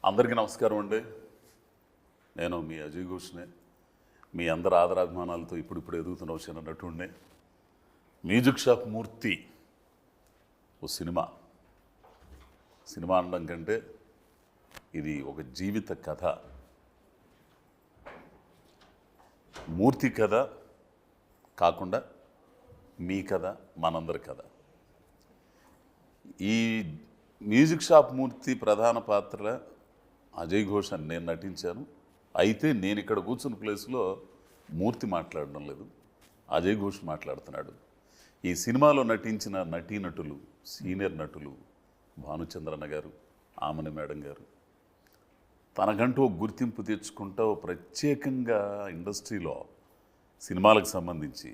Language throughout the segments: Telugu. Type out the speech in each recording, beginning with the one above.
అందరికీ నమస్కారం అండి. నేను మీ అజయ్ ఘోష్నే. మీ అందరి ఆదరాభిమానాలతో ఇప్పుడు ఎదుగుతున్న వచ్చిన నటుడినే. మ్యూజిక్ షాప్ మూర్తి ఓ సినిమా అనడం కంటే ఇది ఒక జీవిత కథ. మూర్తి కథ కాకుండా మీ కథ, మనందరి కథ. ఈ మ్యూజిక్ షాప్ మూర్తి ప్రధాన పాత్ర అజయ్ ఘోష్ అని నేను నటించాను. అయితే నేను ఇక్కడ కూర్చున్న ప్లేస్లో మూర్తి మాట్లాడడం లేదు, అజయ్ ఘోష్ మాట్లాడుతున్నాడు. ఈ సినిమాలో నటించిన నటీనటులు, సీనియర్ నటులు భానుచంద్రన్న గారు, ఆమని మేడం గారు తనకంటూ గుర్తింపు తెచ్చుకుంటూ ప్రత్యేకంగా ఇండస్ట్రీలో సినిమాలకు సంబంధించి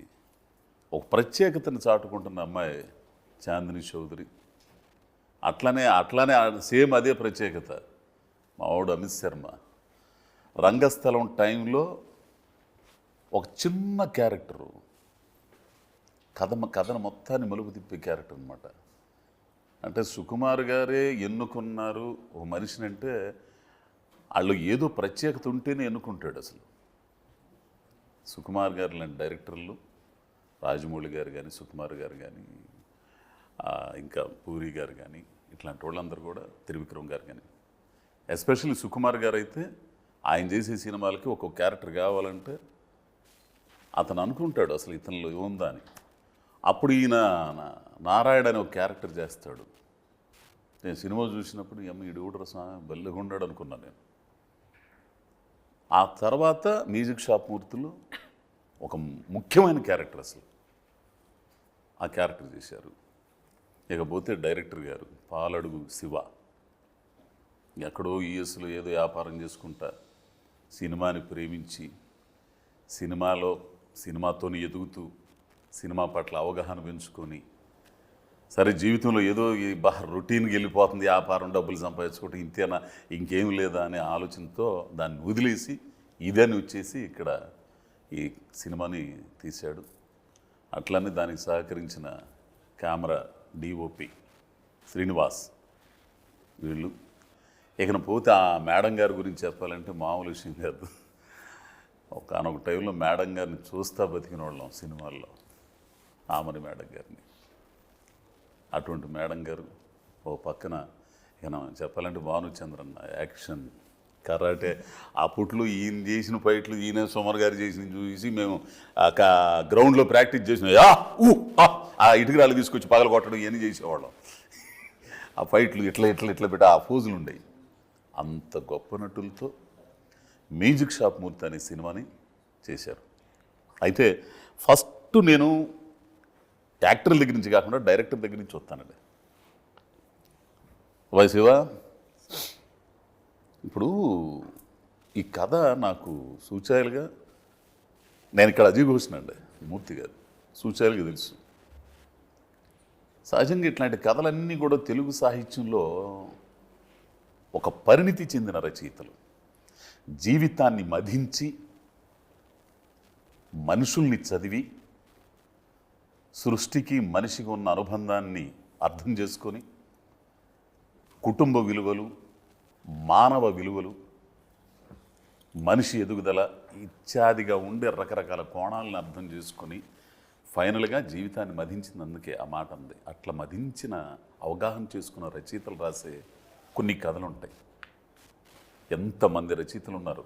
ఒక ప్రత్యేకతను చాటుకుంటున్న అమ్మాయి చాందిని చౌదరి. అట్లనే సేమ్ అదే ప్రత్యేకత మా వాడు అమిత్ శర్మ. రంగస్థలం టైంలో ఒక చిన్న క్యారెక్టరు కథను మొత్తాన్ని మలుపు తిప్పే క్యారెక్టర్ అనమాట. అంటే సుకుమార్ గారే ఎన్నుకున్నారు ఒక మనిషిని అంటే వాళ్ళు ఏదో ప్రత్యేకత ఉంటేనే ఎన్నుకుంటాడు. అసలు సుకుమార్ గారు లాంటి డైరెక్టర్లు, రాజమౌళి గారు కానీ, సుకుమార్ గారు కానీ, ఇంకా పూరి గారు కానీ, ఇట్లాంటి వాళ్ళందరూ కూడా, త్రివిక్రమ్ గారు కానీ, ఎస్పెషల్లీ సుకుమార్ గారు అయితే ఆయన చేసే సినిమాలకి ఒక్కొక్క క్యారెక్టర్ కావాలంటే అతను అనుకుంటాడు అసలు ఇతనిలో ఏముందా అని. అప్పుడు ఈయన నారాయణ అనే ఒక క్యారెక్టర్ చేస్తాడు. నేను సినిమా చూసినప్పుడు ఈడు కూడా బల్లెగా ఉన్నాడు అనుకున్నాను నేను. ఆ తర్వాత మ్యూజిక్ షాప్ మూర్తులు ఒక ముఖ్యమైన క్యారెక్టర్, అసలు ఆ క్యారెక్టర్ చేశారు. ఇకపోతే డైరెక్టర్ గారు పాలడుగు శివ, ఎక్కడో యూఎస్లో ఏదో వ్యాపారం చేసుకుంటా సినిమాని ప్రేమించి సినిమాతోని ఎదుగుతూ సినిమా పట్ల అవగాహన పెంచుకొని, సరే జీవితంలో ఏదో ఈ రొటీన్కి వెళ్ళిపోతుంది, వ్యాపారం డబ్బులు సంపాదించుకుంటే ఇంతేనా, ఇంకేం లేదా అనే ఆలోచనతో దాన్ని వదిలేసి ఇదని వచ్చేసి ఇక్కడ ఈ సినిమాని తీశాడు. అట్లనే దానికి సహకరించిన కెమెరా డిఓపి శ్రీనివాస్, వీళ్ళు. ఇకన పోతే ఆ మేడం గారి గురించి చెప్పాలంటే మామూలు విషయం కాదు. ఒకనొక టైంలో మేడం గారిని చూస్తా బతికిన వాళ్ళం సినిమాల్లో, ఆమని మేడం గారిని. అటువంటి మేడం గారు ఓ పక్కన ఇక చెప్పాలంటే భానుచంద్రన్న యాక్షన్, కరాటే. అప్పట్లో ఈయన చేసిన ఫైట్లు ఈయన సుమర్ గారు చేసిన చూసి మేము గ్రౌండ్లో ప్రాక్టీస్ చేసిన ఆ ఇటుకరాళ్ళు తీసుకొచ్చి పగల కొట్టడం ఇవన్నీ చేసేవాళ్ళం. ఆ ఫైట్లు ఇట్లా పెట్టి ఆ ఫోజులు ఉండేవి. అంత గొప్ప నటులతో మ్యూజిక్ షాప్ మూర్తి అనే సినిమాని చేశారు. అయితే ఫస్ట్ నేను యాక్టర్ల దగ్గర నుంచి కాకుండా డైరెక్టర్ దగ్గర నుంచి వస్తానండి. వై శివ, ఇప్పుడు ఈ కథ నాకు సూచాయలుగా, నేను ఇక్కడ అజయ్ ఘోష్నండి, మూర్తి గారు సూచాయలుగా తెలుసు. సహజంగా ఇట్లాంటి కథలన్నీ కూడా తెలుగు సాహిత్యంలో ఒక పరిణితి చెందిన రచయితలు జీవితాన్ని మధించి మనుషుల్ని చదివి సృష్టికి మనిషికి ఉన్న అనుబంధాన్ని అర్థం చేసుకొని కుటుంబ విలువలు, మానవ విలువలు, మనిషి ఎదుగుదల ఇత్యాదిగా ఉండే రకరకాల కోణాలను అర్థం చేసుకొని ఫైనల్గా జీవితాన్ని మధించినందుకే ఆ మాట ఉంది. అట్లా మధించిన, అవగాహన చేసుకున్న రచయితలు రాసే కొన్ని కథలు ఉంటాయి. ఎంతమంది రచయితలు ఉన్నారు.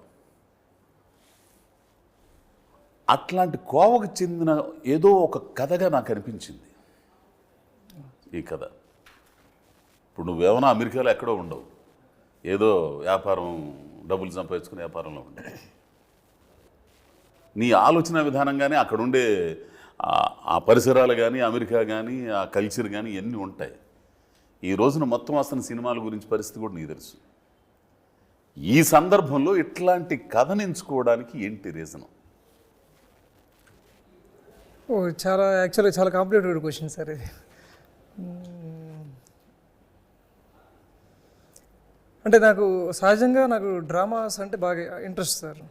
అట్లాంటి కోవకు చెందిన ఏదో ఒక కథగా నాకు అనిపించింది ఈ కథ. ఇప్పుడు నువ్వేమన్నా అమెరికాలో ఎక్కడో ఉండవు, ఏదో వ్యాపారం డబ్బులు సంపాదించుకునే వ్యాపారంలో ఉండవు. నీ ఆలోచన విధానంగానే అక్కడుండే ఆ పరిసరాలు కానీ, అమెరికా కానీ, ఆ కల్చర్ కానీ ఇవన్నీ ఉంటాయి. ఈ రోజున మొత్తం అసలు సినిమాల గురించి పరిస్థితి కూడా నీకు తెలుసు. ఈ సందర్భంలో ఇట్లాంటి కథను ఎంచుకోవడానికి ఏంటి రీజను? యాక్చువల్గా చాలా కాంప్లికేటెడ్ క్వశ్చన్ సార్ ఇది. అంటే నాకు సహజంగా డ్రామాస్ అంటే బాగా ఇంట్రెస్ట్ సార్.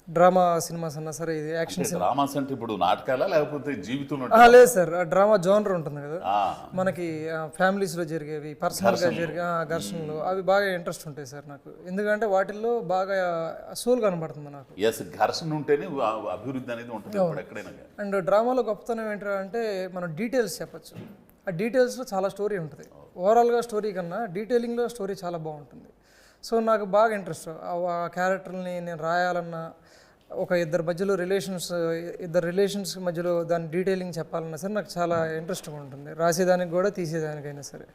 డ్రామా సినిమాస్ అన్నా సరే, ఇది యాక్షన్ సినిమా. డ్రామాస్ అంటే ఇప్పుడు నాటకాలా లేకపోతే జీవితంలో లేదు సార్, డ్రామా జోనర్ ఉంటుంది కదా ఆ, మనకి, ఫ్యామిలీస్లో జరిగేవి, పర్సనల్గా జరిగే ఘర్షణలు, అవి బాగా ఇంట్రెస్ట్ ఉంటాయి సార్ నాకు. ఎందుకంటే వాటిల్లో బాగా సోల్ కనబడుతుంది నాకు. ఎస్, ఘర్షణ ఉంటేనే అభివృద్ధి అనేది ఉంటుంది ఇప్పుడు ఎక్కడైనా కానీ. అండ్ డ్రామాలో గొప్పతనం ఏంటంటే మనం డీటెయిల్స్ చెప్పచ్చు. ఆ డీటెయిల్స్లో చాలా స్టోరీ ఉంటుంది. ఓవరాల్గా స్టోరీ కన్నా డీటెయిలింగ్లో స్టోరీ చాలా బాగుంటుంది. సో నాకు బాగా ఇంట్రెస్ట్ ఆ క్యారెక్టర్ని నేను రాయాలన్నా, ఒక ఇద్దరి రిలేషన్స్ మధ్యలో దాని డీటెయిలింగ్ చెప్పాలన్నా సరే నాకు చాలా ఇంట్రెస్ట్గా ఉంటుంది, రాసేదానికి కూడా తీసేదానికైనా సరే.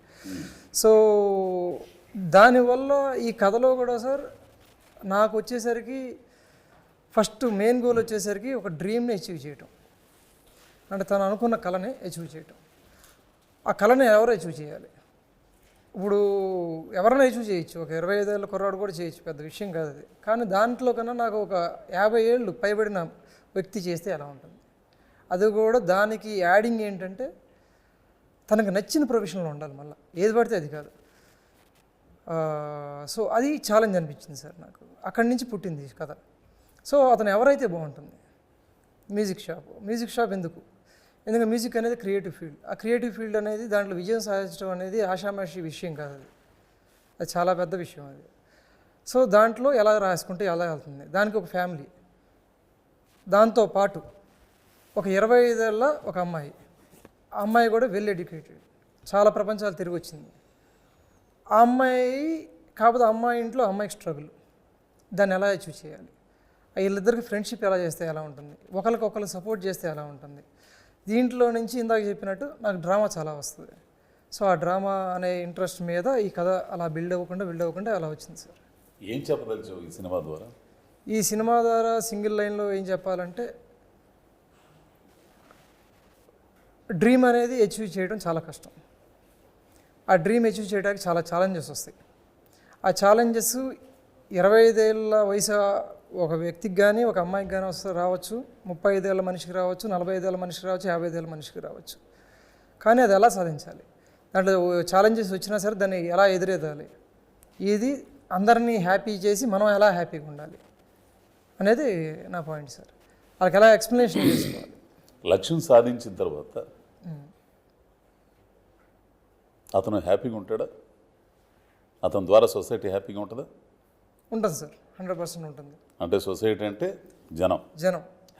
సో దానివల్ల ఈ కథలో కూడా సార్ నాకు వచ్చేసరికి ఫస్ట్ మెయిన్ గోల్ వచ్చేసరికి ఒక డ్రీమ్ని అచీవ్ చేయటం. అంటే తను అనుకున్న కళని అచీవ్ చేయటం. ఆ కళని ఎవరు అచీవ్ చేయాలి? ఇప్పుడు ఎవరైనా అచీవ్ చేయొచ్చు, ఒక 25 ఏళ్ళ కుర్రాడు కూడా చేయొచ్చు, పెద్ద విషయం కాదు అది. కానీ దాంట్లో కన్నా నాకు ఒక 50 ఏళ్ళు పైబడిన వ్యక్తి చేస్తే ఎలా ఉంటుంది? అది కూడా దానికి యాడింగ్ ఏంటంటే తనకు నచ్చిన ప్రొఫెషన్లో ఉండాలి, మళ్ళీ ఏది పడితే అది కాదు. సో అది ఛాలెంజ్ అనిపించింది సార్ నాకు. అక్కడి నుంచి పుట్టింది ఈ కథ. సో అతను ఎవరైతే బాగుంటుంది? మ్యూజిక్ షాప్ ఎందుకు? ఎందుకంటే మ్యూజిక్ అనేది క్రియేటివ్ ఫీల్డ్. ఆ క్రియేటివ్ ఫీల్డ్ అనేది దాంట్లో విజయం సాధించడం అనేది ఆషామాషి విషయం కాదు, అది చాలా పెద్ద విషయం అది. సో దాంట్లో ఎలా రాసుకుంటే ఎలా వెళ్తుంది, దానికి ఒక ఫ్యామిలీ, దాంతోపాటు ఒక 25 ఏళ్ళ ఒక అమ్మాయి, ఆ అమ్మాయి కూడా వెల్ ఎడ్యుకేటెడ్, చాలా ప్రపంచాలు తిరిగి వచ్చింది ఆ అమ్మాయి. కాకపోతే అమ్మాయి ఇంట్లో అమ్మాయికి స్ట్రగుల్, దాన్ని ఎలా అచీవ్ చేయాలి, వీళ్ళిద్దరికి ఫ్రెండ్షిప్ ఎలా చేస్తే ఎలా ఉంటుంది, ఒకరికొకరు సపోర్ట్ చేస్తే ఎలా ఉంటుంది. దీంట్లో నుంచి ఇందాక చెప్పినట్టు నాకు డ్రామా చాలా వస్తుంది. సో ఆ డ్రామా అనే ఇంట్రెస్ట్ మీద ఈ కథ అలా బిల్డ్ అవ్వకుండా అలా వచ్చింది సార్. ఏం చెప్పదలుచు ఈ సినిమా ద్వారా? ఈ సినిమా ద్వారా సింగిల్ లైన్లో ఏం చెప్పాలంటే, డ్రీమ్ అనేది అచీవ్ చేయడం చాలా కష్టం. ఆ డ్రీమ్ అచీవ్ చేయడానికి చాలా ఛాలెంజెస్ వస్తాయి. ఆ ఛాలెంజెస్ 25 ఏళ్ళ వయసు ఒక వ్యక్తికి కానీ ఒక అమ్మాయికి కానీ రావచ్చు, 35 ఏళ్ళ మనిషికి రావచ్చు, 45 ఏళ్ళ మనిషికి రావచ్చు, 55 ఏళ్ళ మనిషికి రావచ్చు. కానీ అది ఎలా సాధించాలి, దాంట్లో ఛాలెంజెస్ వచ్చినా సరే దాన్ని ఎలా ఎదురేదాలి, ఇది అందరినీ హ్యాపీ చేసి మనం ఎలా హ్యాపీగా ఉండాలి అనేది నా పాయింట్ సార్. వాళ్ళకి ఎలా ఎక్స్ప్లెనేషన్ చేసుకోవాలి. లక్ష్యం సాధించిన తర్వాత అతను హ్యాపీగా ఉంటాడా? అతని ద్వారా సొసైటీ హ్యాపీగా ఉంటుందా? ఉంటుంది సార్, 100% ఉంటుంది. అంటే సొసైటీ అంటే జనం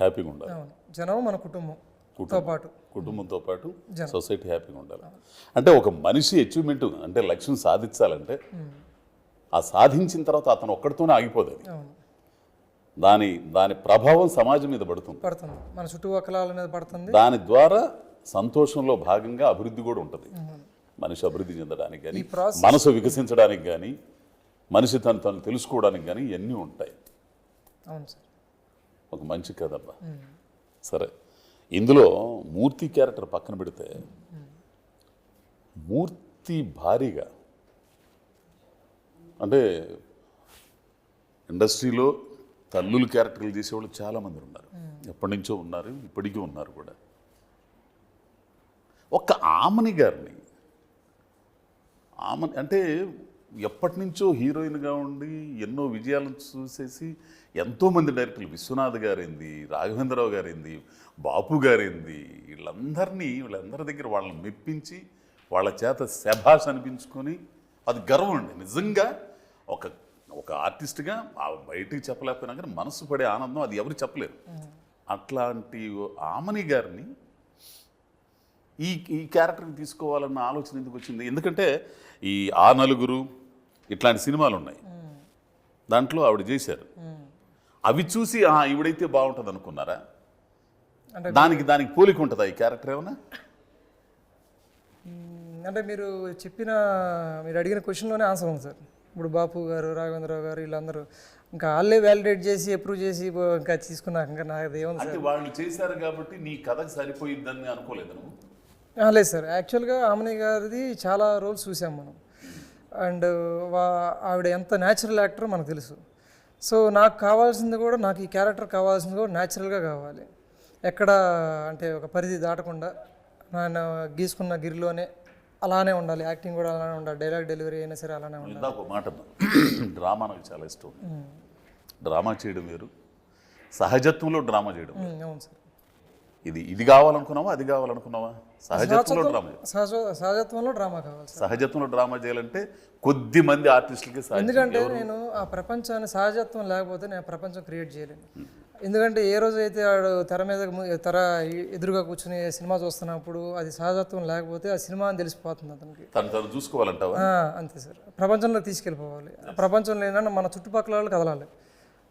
హ్యాపీగా ఉండాలి. అవును, జనం మన కుటుంబంతో పాటు సొసైటీ హ్యాపీగా ఉండాలి. అంటే ఒక మనిషి అచీవ్మెంట్ అంటే లక్ష్యం సాధించాలంటే ఆ సాధించిన తర్వాత అతను ఒక్కడితోనే ఆగిపోదు. దాని ప్రభావం సమాజం మీద పడుతుంది, మన చుట్టుపక్కల మీద పడుతుంది. దాని ద్వారా సంతోషంలో భాగంగా అభివృద్ధి కూడా ఉంటుంది. మనిషి అభివృద్ధి చెందడానికి కానీ, మనసు వికసించడానికి కానీ, మనిషి తను తెలుసుకోవడానికి కానీ ఇవన్నీ ఉంటాయి. అవును సార్, ఒక మంచి కథ అబ్బా. సరే, ఇందులో మూర్తి క్యారెక్టర్ పక్కన పెడితే, మూర్తి భారీగా అంటే ఇండస్ట్రీలో తల్లులు క్యారెక్టర్లు చేసేవాళ్ళు చాలామంది ఉన్నారు, ఎప్పటి నుంచో ఉన్నారు, ఇప్పటికీ ఉన్నారు కూడా. ఒక్క ఆమని గారిని అంటే ఎప్పటి నుంచో హీరోయిన్గా ఉండి ఎన్నో విజయాలను చూసేసి ఎంతోమంది డైరెక్టర్లు, విశ్వనాథ్ గారింది, రాఘవేంద్రరావు గారింది, బాపు గారింది, వీళ్ళందరి దగ్గర వాళ్ళని మెప్పించి వాళ్ళ చేత శభాష్ అనిపించుకొని అది గర్వం అండి నిజంగా. ఒక ఆర్టిస్ట్గా బయటికి చెప్పలేకపోయినా కానీ మనసు పడే ఆనందం అది ఎవరు చెప్పలేరు. అట్లాంటి ఆమని గారిని ఈ క్యారెక్టర్ని తీసుకోవాలన్న ఆలోచన ఎందుకు వచ్చింది? ఎందుకంటే ఈ ఆ నలుగురు ఇట్లాంటి సినిమాలు ఉన్నాయి, దాంట్లో ఆవిడ చేశారు. అవి చూసి ఈవిడైతే బాగుంటుంది అనుకున్నారా? దానికి పోలిక ఉంటుందా ఈ క్యారెక్టర్ ఏమన్నా? అంటే మీరు అడిగిన క్వశ్చన్లోనే ఆన్సర్ ఉంది సార్. ఇప్పుడు బాపు గారు, రాఘవేంద్రరావు గారు వీళ్ళందరూ ఇంకా వాళ్ళే వ్యాలిడేట్ చేసి అప్రూవ్ చేసి ఇంకా తీసుకున్నాక ఇంకా నాకు ఏముంది సార్. వాళ్ళు చేశారు కాబట్టి నీ కథకు సరిపోయిద్దని అనుకోలేదు నువ్వు? లేదు సార్, యాక్చువల్గా ఆమని గారిది చాలా రోల్స్ చూసాం మనం. అండ్ ఆవిడ ఎంత న్యాచురల్ యాక్టర్ మనకు తెలుసు. సో నాకు కావాల్సింది కూడా, నాకు ఈ క్యారెక్టర్ కావాల్సింది కూడా న్యాచురల్గా కావాలి. ఎక్కడ అంటే ఒక పరిధి దాటకుండా నేను గీసుకున్న గిరిలోనే అలానే ఉండాలి, యాక్టింగ్ కూడా అలానే ఉండాలి, డైలాగ్ డెలివరీ అయినా సరే అలానే ఉండాలి. ఒక మాట, డ్రామా నాకు చాలా ఇష్టం. డ్రామా చేయడం వేరు, సహజత్వంలో డ్రామా చేయడం. అవును సార్. ఇది కావాలనుకున్నావా, అది కావాలనుకున్నావా? సహజత్వంలో డ్రామా. సహజత్వంలో డ్రామా కావాలి సార్. సహజత్వంలో డ్రామా చేయాలంటే కొద్ది మంది ఆర్టిస్టులకి సాధ్యం. ఎందుకంటే నేను ఆ ప్రపంచాన్ని సహజత్వం లేకపోతే నేను ప్రపంచం క్రియేట్ చేయలేను. ఎందుకంటే ఏ రోజు అయితే వాడు తెర మీద ఎదురుగా కూర్చుని సినిమా చూస్తున్నప్పుడు అది సహజత్వం లేకపోతే ఆ సినిమా అని తెలిసిపోతుంది అతనికి. తను చూసుకోవాలంటావా? అంతే సార్. ప్రపంచంలో తీసుకెళ్ళిపోవాలి. ప్రపంచంలో ఏంటంటే మన చుట్టుపక్కల వాళ్ళు కదలాలి.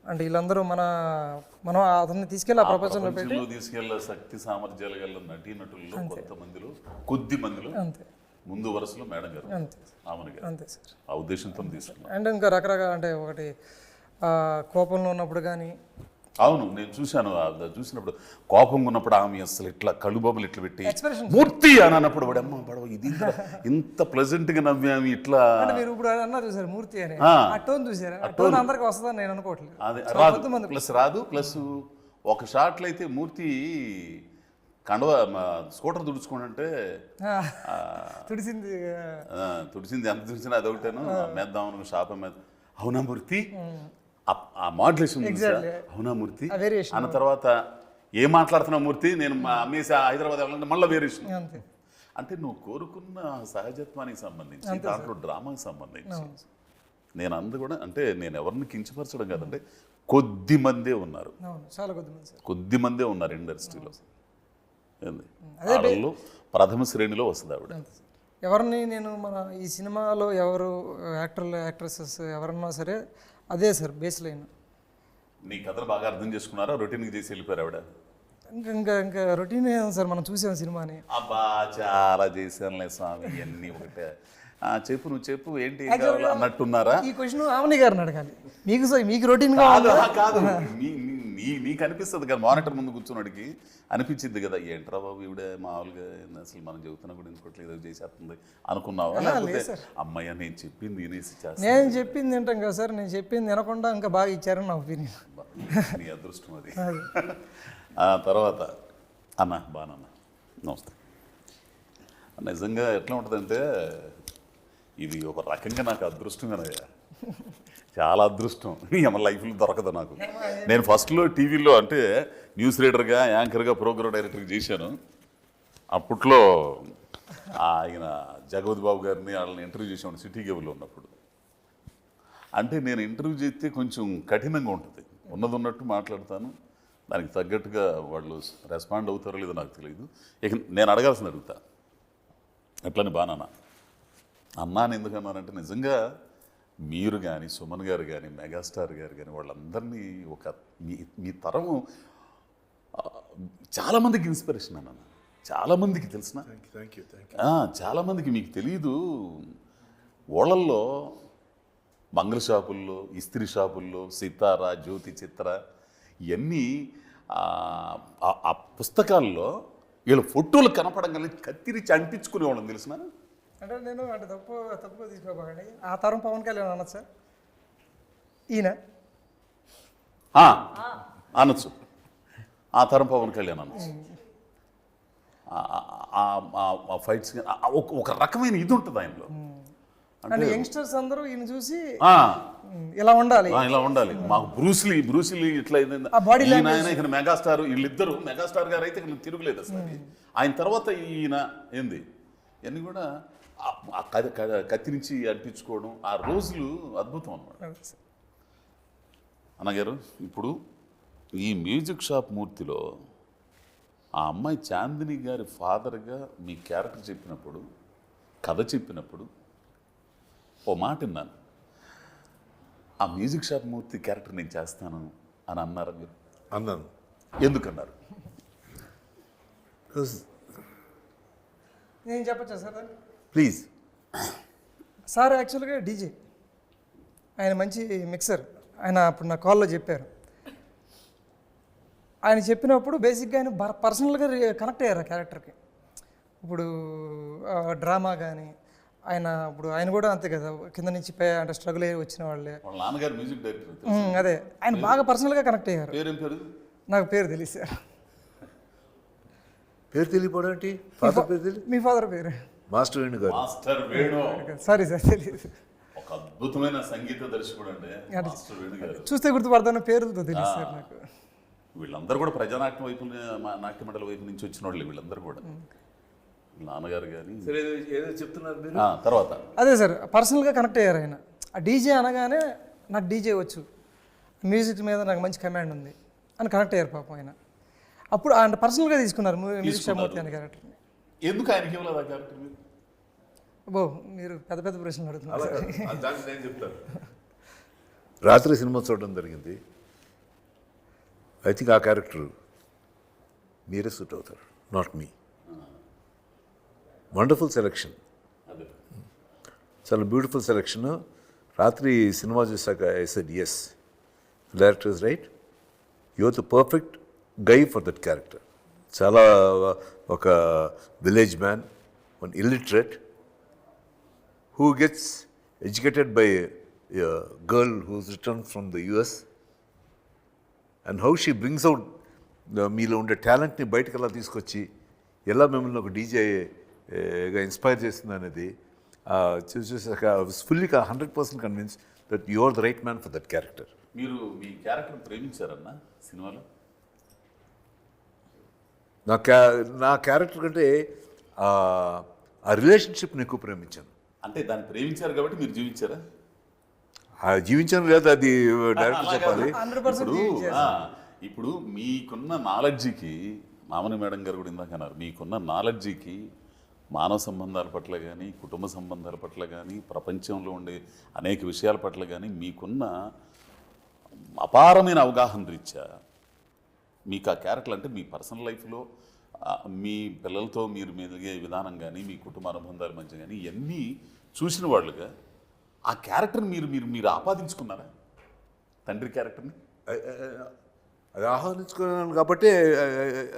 అంటే వీళ్ళందరూ మనం అతన్ని తీసుకెళ్ళి ఆ ప్రపంచంలో పెట్టి తీసుకెళ్ళే శక్తి సామర్థ్యాలు గల నటీనటుల్లో కొంతమందిలో కొద్ది మందిలో అంతే ముందు వరుసలో మేడం గారు, ఆమెను గారు అంతే సార్. ఆ ఉద్దేశంతో తీసుకున్నాను. అండ్ ఇంకా రకరకాల అంటే ఒకటి కోపంలో ఉన్నప్పుడు కానీ. అవును, నేను చూసినప్పుడు కోపంగా ఉన్నప్పుడు ఆమె అసలు ఇట్లా కళ్ళుబాబులు ఇట్లా పెట్టి మూర్తి అని అన్నప్పుడు వాడు అమ్మ పడవ ఇది ఇంత ప్లెజెంట్ గా నవ్వామి ఇట్లా. మీరు ఇప్పుడు అన్నారు చూసారు మూర్తి అని, ఆ టోన్ చూసారా? ఆ టోన్ అందరికి వస్తుందని నేను అనుకోవట్లేదు. రాదు. ప్లస్ ఒక షాట్లో అయితే మూర్తి కండవ స్కూటర్ తుడుచుకోండి తుడిసింది ఎంత తుడిచినా అదొకటేను మేద్దాం షాప్ మీద. అవునా మూర్తి, ఆ మాడ్యులేషన్ అవునా మూర్తి అన్న తర్వాత ఏం మాట్లాడుతున్నావు మూర్తి, నేను అమ్మేసి హైదరాబాద్ వెళ్ళాలంటే మళ్ళీ వేరియేషన్. అంటే నువ్వు కోరుకున్న సహజత్వానికి సంబంధించి దాంట్లో డ్రామాకి సంబంధించి నేను కూడా అంటే నేను ఎవరిని కించపరచడం కాదంటే కొద్ది మందే ఉన్నారు, కొద్ది మందే ఉన్నారు ఇండస్ట్రీలో. వాళ్ళలో ప్రథమ శ్రేణిలో వస్తుంది ఆవిడ. ఎవరిని నేను మన ఈ సినిమాలో ఎవరు యాక్టర్లు యాక్ట్రెసెస్ ఎవరన్నా సరే అదే సార్ బేస్ లైన్. నీ కథను బాగా అర్థం చేసుకున్నారా? రొటీన్కి చేసి వెళ్ళిపోయారు ఆవిడ? ఇంకా రొటీన్ సార్, మనం చూసాం సినిమాని. అబ్బా చాలా చేశానులే స్వామి ఇవన్నీ ఒకటే. చెప్పు, నువ్వు చెప్పు ఏంటి అన్నట్టున్నారా? ఈ క్వశ్చన్ ఆమెని గారిని అడగాలి. మీకు రొటీన్ కాదు, నీకు అనిపిస్తుంది కదా, మానిటర్ ముందు కూర్చున్నాడికి అనిపించింది కదా, ఏంట్రా బాబు ఇవిడే మామూలుగా అసలు మనం చెబుతున్నా కూడా ఇంకోట్లేదు ఏదో చేసేస్తుంది అనుకున్నావా? లేకపోతే అమ్మాయి నేను చెప్పింది వినేసి చేస్తా? నేను చెప్పింది వింటాం కదా సార్, నేను చెప్పింది వినకుండా ఇంకా బాగా ఇచ్చారని నా ఒపీనియన్. నీ అదృష్టం అది. తర్వాత అన్న బానన్న నమస్తే. నిజంగా ఎట్లా ఉంటుందంటే ఇది ఒక రకంగా నాకు అదృష్టంగానయ్యా, చాలా అదృష్టం. మన లైఫ్లో దొరకదు నాకు. నేను ఫస్ట్లో టీవీలో అంటే న్యూస్ రీడర్గా, యాంకర్గా, ప్రోగ్రామ్ డైరెక్టర్గా చేశాను. అప్పట్లో ఆయన జగవతి బాబు గారిని వాళ్ళని ఇంటర్వ్యూ చేసాను సిటీ కేబుల్లో ఉన్నప్పుడు. అంటే నేను ఇంటర్వ్యూ చేస్తే కొంచెం కఠినంగా ఉంటుంది, ఉన్నట్టు మాట్లాడతాను, దానికి తగ్గట్టుగా వాళ్ళు రెస్పాండ్ అవుతారో లేదో నాకు తెలియదు. ఇక నేను అడగాల్సింది అడుగుతా, ఎట్లని బానా అన్నాను. ఎందుకన్నానంటే నిజంగా మీరు కానీ, సుమన్ గారు కానీ, మెగాస్టార్ గారు కానీ వాళ్ళందరినీ ఒక మీ తరం చాలామందికి ఇన్స్పిరేషన్ అన్న. చాలామందికి తెలిసిన, చాలామందికి మీకు తెలీదు, ఓళ్ళల్లో మంగళ షాపుల్లో, ఇస్త్రీ షాపుల్లో సితార, జ్యోతి, చిత్ర ఇవన్నీ ఆ పుస్తకాల్లో వీళ్ళ ఫోటోలు కనపడంగానే కత్తిరించి అంటించుకునే వాళ్ళని తెలిసిన. అంటే నేను అంటే తప్పుగా తీసుకోకండి, ఆ తరం పవన్ కళ్యాణ్ అనొచ్చు సార్, ఈయన అనొచ్చు, ఆ తరం పవన్ కళ్యాణ్ అనొచ్చు. ఆ ఫైట్స్ ఒక రకమైన ఇది ఉంటుంది ఆయనలో. అంటే యంగ్స్టర్స్ అందరూ ఈయన చూసి ఇలా ఉండాలి మాకు బ్రూస్లీ ఇట్లా ఇక్కడ మెగాస్టార్, వీళ్ళిద్దరు మెగాస్టార్ గారు అయితే తిరుగులేదు అసలు. ఆయన తర్వాత ఈయన ఏంది ఇవన్నీ కూడా కత్తి నుంచి అంటించుకోవడం, ఆ రోజులు అద్భుతం అన్నమాట. అన్నగారు ఇప్పుడు ఈ మ్యూజిక్ షాప్ మూర్తిలో ఆ అమ్మాయి చాందిని గారి ఫాదర్గా మీ క్యారెక్టర్ చెప్పినప్పుడు, కథ చెప్పినప్పుడు ఓ మాట విన్నాను, ఆ మ్యూజిక్ షాప్ మూర్తి క్యారెక్టర్ నేను చేస్తాను అని అన్నారా మీరు? అన్నాను. ఎందుకన్నారు? నేను చెప్పచ్చా సార్? ప్లీజ్. సార్ యాక్చువల్గా డీజే, ఆయన మంచి మిక్సర్. ఆయన అప్పుడు నా కాల్లో చెప్పారు. ఆయన చెప్పినప్పుడు బేసిక్గా ఆయన పర్సనల్గా కనెక్ట్ అయ్యారు ఆ క్యారెక్టర్కి. ఇప్పుడు డ్రామా కానీ ఆయన కూడా అంతే కదా, కింద నుంచి అంటే స్ట్రగుల్ అయ్యి వచ్చిన వాళ్ళే. నాన్నగారు మ్యూజిక్ డైరెక్టర్. అదే ఆయన బాగా పర్సనల్గా కనెక్ట్ అయ్యారు. నాకు పేరు తెలియదు సార్. పేరు తెలియపోవడం ఏంటి? మీ ఫాదర్ పేరు? మాస్టర్ వేణు గారు. మాస్టర్ వేణు. సారీ సార్, తెలియదు. ఒక అద్భుతమైన సంగీత దర్శకుడు అండి మాస్టర్ వేణు గారు. చూస్తే గుర్తుపడతాను, పేరుతో తెలియదు సార్ నాకు. వీళ్ళందరూ కూడా ప్రజానాట్యం వైపు నాట్య మండలి వైపు నుంచి వచ్చిన వాళ్ళే వీళ్ళందరూ కూడా. నాన్నగారు కానీ సరే ఏదో చెప్తున్నారు మీరు. తర్వాత అదే సార్ పర్సనల్గా కనెక్ట్ అయ్యారు ఆయన. ఆ డీజే అనగానే నాకు డీజే వచ్చు, మ్యూజిక్ మీద నాకు మంచి కమాండ్ ఉంది అని కనెక్ట్ అయ్యారు పాపం ఆయన. అప్పుడు ఆయన పర్సనల్గా తీసుకున్నారు మ్యూజిక్ శర్మూర్తి అనే క్యారెక్టర్ని. ఎందుకు ఆయనకి ఇవ్వలేదు ఆ క్యారెక్టర్ మీరు? మీరు పెద్ద పెద్ద ప్రశ్నలు అడుగుతున్నారు సార్. దాన్ని నేను చెప్తాను. రాత్రి సినిమా చూడడం జరిగింది. ఐ థింక్ ఆ క్యారెక్టర్ మీరే సూట్ అవుతారు, నాట్ మీ. వండర్ఫుల్ సెలెక్షన్, అదే చాలా బ్యూటిఫుల్ సెలెక్షన్. రాత్రి సినిమా చూసాక I said yes, director is right, you are the perfect guy for that character. చాలా ఒక village man, one illiterate who gets educated by a girl who's returned from the US, and how she brings out మీలో ఉండే టాలెంట్ని బయటకు ఎలా తీసుకొచ్చి ఎలా మిమ్మల్ని ఒక డీజేగా ఇన్స్పైర్ చేస్తుంది అనేది చూసాక I was fully 100% convinced that you are the right man for that character. మీరు మీ క్యారెక్టర్ ప్రేమించారన్న సినిమాలో? నా క్యారెక్టర్ కంటే ఆ రిలేషన్షిప్ని ఎక్కువ ప్రేమించాను. అంటే దాన్ని ప్రేమించారు కాబట్టి మీరు జీవించారా? జీవించాను లేదా అది డైరెక్టర్ చెప్పాలి. 100% ఇప్పుడు మీకున్న నాలెడ్జికి, మామని మేడం గారు కూడా ఇందాక అన్నారు, మీకున్న నాలెడ్జికి మానవ సంబంధాల పట్ల కానీ, కుటుంబ సంబంధాల పట్ల కానీ, ప్రపంచంలో ఉండే అనేక విషయాల పట్ల కానీ మీకున్న అపారమైన అవగాహన రీత్యా మీకు ఆ క్యారెక్టర్ అంటే మీ పర్సనల్ లైఫ్లో మీ పిల్లలతో మీరు మెలిగే విధానం కానీ, మీ కుటుంబ అనుబంధాల మధ్య కానీ ఇవన్నీ చూసిన వాళ్ళుగా ఆ క్యారెక్టర్ని మీరు మీరు మీరు ఆపాదించుకున్నారా? తండ్రి క్యారెక్టర్ని అది ఆహ్వానించుకున్నాను కాబట్టి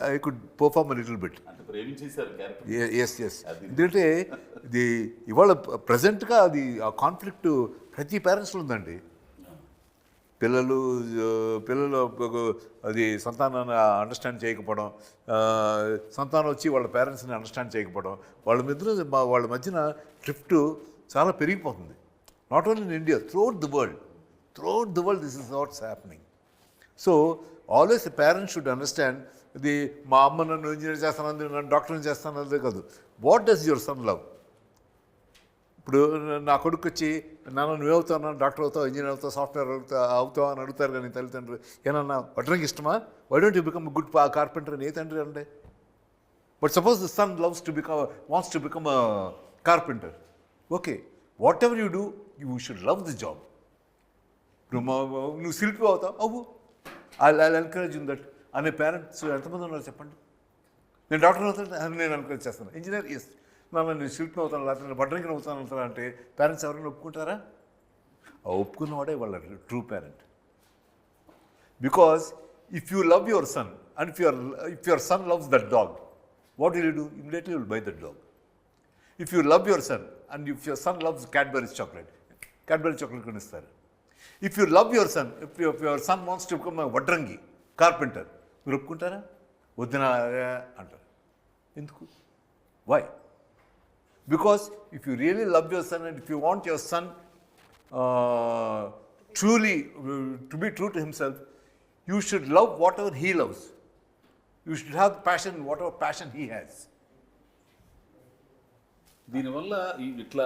I could perform little bit. అంటే ప్రేమించేశారు క్యారెక్టర్. ఎస్ ఎందుకంటే ఇది ఇవాళ ప్రజెంట్గా అది ఆ కాన్ఫ్లిక్ట్ ప్రతి పేరెంట్స్లో ఉందండి. పిల్లలు అది సంతానాన్ని అండర్స్టాండ్ చేయకపోవడం, సంతానం వచ్చి వాళ్ళ పేరెంట్స్ని అండర్స్టాండ్ చేయకపోవడం, వాళ్ళ మధ్యన డ్రిఫ్ట్ చాలా పెరిగిపోతుంది. Not only in India, throughout the world this is what's happening. So always a parents should understand ఇది మా అమ్మ నన్ను ఇంజనీర్ చేస్తానది, నన్ను డాక్టర్ని చేస్తానదే కాదు. What does your son love? ఇప్పుడు నా కొడుకు వచ్చి నాన్న నువ్వు అవుతావు, డాక్టర్ అవుతావు, ఇంజనీర్ అవుతావు, సాఫ్ట్వేర్ అవుతావు అని అడుగుతారు కానీ తల్లిదండ్రులు ఏమన్నా వడ్రంగి ఇష్టమా, why don't you become good carpenter అని ఏ తండ్రి అంటే. But suppose the son wants to become a carpenter, okay, whatever you do you should love the job. నువ్వు శిల్పి అవుతావు, అవ్వు, ఐ ఎన్కరేజ్ ఇన్ దట్ అనే పేరెంట్స్ ఎంతమంది ఉన్నారు చెప్పండి. నేను డాక్టర్ అవుతాను, నేను ఎన్కరేజ్ చేస్తాను. ఇంజనీర్, ఎస్, నేను శిల్పి అవుతాను, లేకపోతే నేను బడ్రంగి అవుతాను అంటారా అంటే పేరెంట్స్ ఎవరైనా ఒప్పుకుంటారా? ఒప్పుకున్నవాడే వాళ్ళ true parent. Because if you love your son and if your son loves that dog, what will you do? Immediately will buy that dog. If you love your son and if your son loves Cadbury's chocolate కొనిస్తారు. If you love your son, if your son wants to become వడ్రంగి కార్పెంటర్, మీరు ఒప్పుకుంటారా? వద్దునా అంటారు. ఎందుకు? Why? Because if you really love your son and if you want your son truly to be true to himself, you should love whatever he loves. You should have passion, whatever passion he has. దీనివల్ల ఇట్లా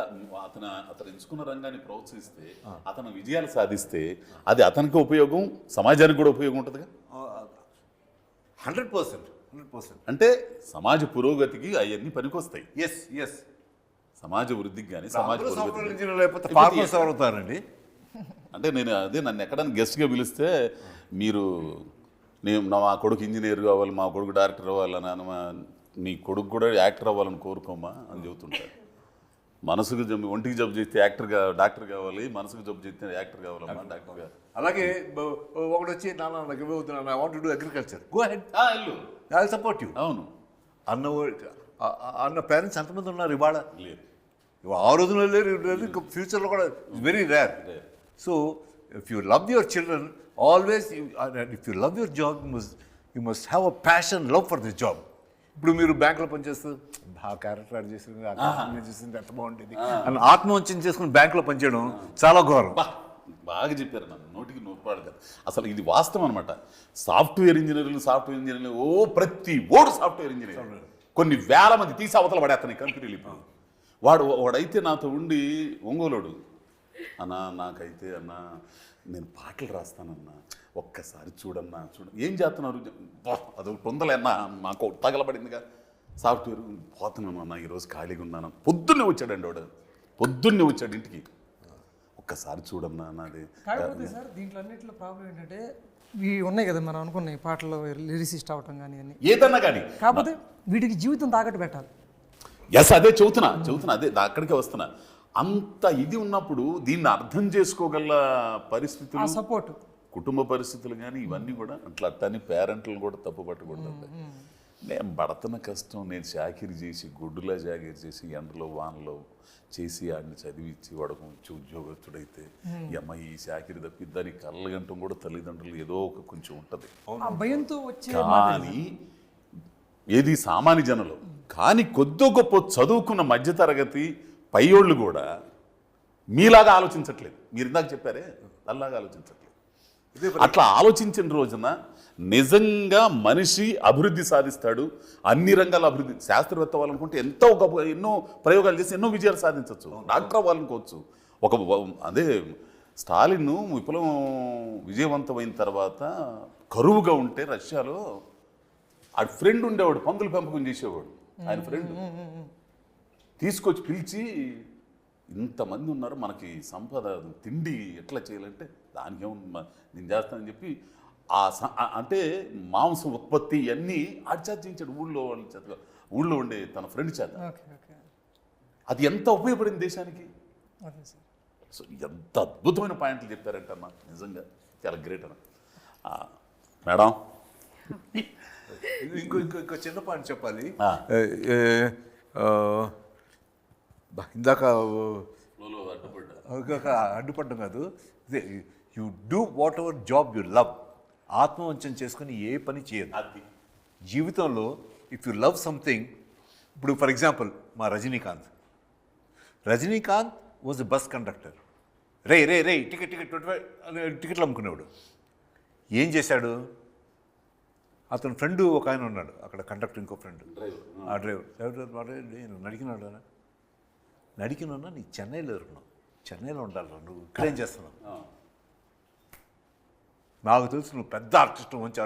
అతను ఎంచుకున్న రంగాన్ని ప్రోత్సహిస్తే, అతను విజయాలు సాధిస్తే అది అతనికి ఉపయోగం, సమాజానికి కూడా ఉపయోగం ఉంటుందిగా. 100%. అంటే సమాజ పురోగతికి అవన్నీ పనికొస్తాయి. ఎస్ సమాజ వృద్ధికి కానీ, సమాజ పురోగతికి. లేకపోతే ఫార్మర్స్ అవుతారండి. అంటే నన్ను ఎక్కడైనా గెస్ట్గా పిలిస్తే మీరు మా కొడుకు ఇంజనీర్ కావాలి, మా కొడుకు డైరెక్టర్ అవ్వాలని, నీ కొడుకు కూడా యాక్టర్ అవ్వాలని కోరుకోమా అని చెబుతుంటారు. మనసుకు ఒంటికి జబ్బు చేస్తే డాక్టర్ కావాలి, మనసుకు జబ్బు చేస్తే యాక్టర్ కావాలమ్మా, డాక్టర్ కావాలి. అలాగే ఒకటి వచ్చి నాకు ఇవ్వవుతున్నాను, I want to do agriculture, go head, I will support you. అవును అన్న పేరెంట్స్ ఎంతమంది ఉన్నారు ఇవాళ? లేదు. ఆ రోజుల్లో లేరు, ఫ్యూచర్లో కూడా very rare. So if you love your children always, if you love your job you must have a passion, love for this job. ఇప్పుడు మీరు బ్యాంకులో పనిచేస్తూ ఆ క్యారెక్టర్ యాడ్ చేసింది, ఆ క్యారెక్టర్ చేసింది ఎంత బాగుంటుంది అని ఆత్మవంచన చేసుకుని బ్యాంకులో పనిచేయడం చాలా ఘోరం. బాగా చెప్పారు నన్ను, నోటికి నూరుపాడు కదా. అసలు ఇది వాస్తవం అనమాట. సాఫ్ట్వేర్ ఇంజనీర్లు ప్రతి ఓడు సాఫ్ట్వేర్ ఇంజనీర్, కొన్ని వేల మంది తీసి అవతల పడేస్తాను కంపెనీలు. ఇప్పుడు వాడైతే నాతో ఉండి ఒంగోలోడు, అన్నా నాకైతే అన్నా నేను పాటలు రాస్తానన్నా, ఒక్కసారి చూడన్నా ఏం చేస్తున్నారు, అదొకటి ఉందలేన్నా మాకు తగలబడిందిగా సాఫ్ట్వేర్, పోతున్నాను అన్న ఈరోజు ఖాళీగా ఉన్నాను. పొద్దున్నే వచ్చాడండి వాడు, పొద్దున్నే వచ్చాడు ఇంటికి, ఒక్కసారి చూడన్నా అన్నది. కాకపోతే సార్ దీంట్లో అన్నింటిలో ప్రాబ్లం ఏంటంటే ఇవి ఉన్నాయి కదా మనం అనుకున్నాయి పాటల్లో లిరిసిస్ట్ అవటం కానీ అన్ని, ఏదన్నా కానీ, కాకపోతే వీటికి జీవితం తాకట్టు పెట్టాలి. ఎస్ అదే చెబుతున్నా అదే అక్కడికే వస్తున్నా. అంత ఇది ఉన్నప్పుడు దీన్ని అర్థం చేసుకోగల పరిస్థితులు, సపోర్ట్, కుటుంబ పరిస్థితులు కానీ ఇవన్నీ కూడా అట్లని పేరెంట్లను కూడా తప్పు పట్టకూడదు. నేను పడుతున్న కష్టం, నేను చాకిరి చేసి గుడ్డులా చాకిరి చేసి ఎండలో వానలో చేసి ఆడిని చదివించి వాడు కొంచెం ఉద్యోగస్తుడైతే ఈ అమ్మాయి ఈ చాకిరి తప్పిద్దని కళ్ళగంటం కూడా తల్లిదండ్రులు ఏదో ఒక కొంచెం ఉంటుంది. భయంతో వచ్చే కానీ ఏది సామాన్య జనులు కానీ కొద్దో గొప్ప చదువుకున్న మధ్యతరగతి పైయోళ్ళు కూడా మీలాగా ఆలోచించట్లేదు. మీరు ఇందాక చెప్పారే అలాగా ఆలోచించట్లేదు. అట్లా ఆలోచించిన రోజున నిజంగా మనిషి అభివృద్ధి సాధిస్తాడు, అన్ని రంగాల అభివృద్ధి. శాస్త్రవేత్త వాళ్ళనుకుంటే ఎన్నో ప్రయోగాలు చేసి ఎన్నో విజయాలు సాధించవచ్చు. డాక్టర్ వాళ్ళనుకోవచ్చు. అదే స్టాలిన్ విప్లవం విజయవంతమైన తర్వాత కరువుగా ఉంటే రష్యాలో ఆ ఫ్రెండ్ ఉండేవాడు, పందుల పెంపకం చేసేవాడు. ఆయన ఫ్రెండ్ తీసుకొచ్చి పిలిచి, ఇంతమంది ఉన్నారు మనకి సంపద తిండి ఎట్లా చేయాలంటే దానికేమో నేను చేస్తానని చెప్పి అంటే మాంసం ఉత్పత్తి అన్నీ ఆచార్జించాడు ఊళ్ళో వాళ్ళ చేత, ఊళ్ళో ఉండే తన ఫ్రెండ్ చేత. అది ఎంత ఉపయోగపడింది దేశానికి. సో ఎంత అద్భుతమైన పాయింట్లు చెప్పారంటమ్మా, నిజంగా చాలా గ్రేట్ అన్న. మేడం ఇంకో చిన్న పాయింట్ చెప్పాలి. ఇందాక అడ్డుపడ్డం కాదు, you do whatever job you love. ఆత్మవంచన చేసుకుని ఏ పని చేయదు జీవితంలో. ఇఫ్ యూ లవ్ సంథింగ్, ఇప్పుడు ఫర్ ఎగ్జాంపుల్ మా Rajinikanth was a bus conductor. రే టికెట్లు అమ్ముకునేవాడు. ఏం చేశాడు, అతని ఫ్రెండ్ ఒక ఆయన ఉన్నాడు అక్కడ, కండక్టర్, ఇంకో ఫ్రెండ్ ఆ డ్రైవర్ నేను నడికినా నీ చెన్నైలో ఎరుగున్నావు, చెన్నైలో ఉండాలి, నువ్వు ఇక్కడేం చేస్తున్నావు, నాకు తెలుసు నువ్వు పెద్ద ఆర్టిస్ట్, మంచి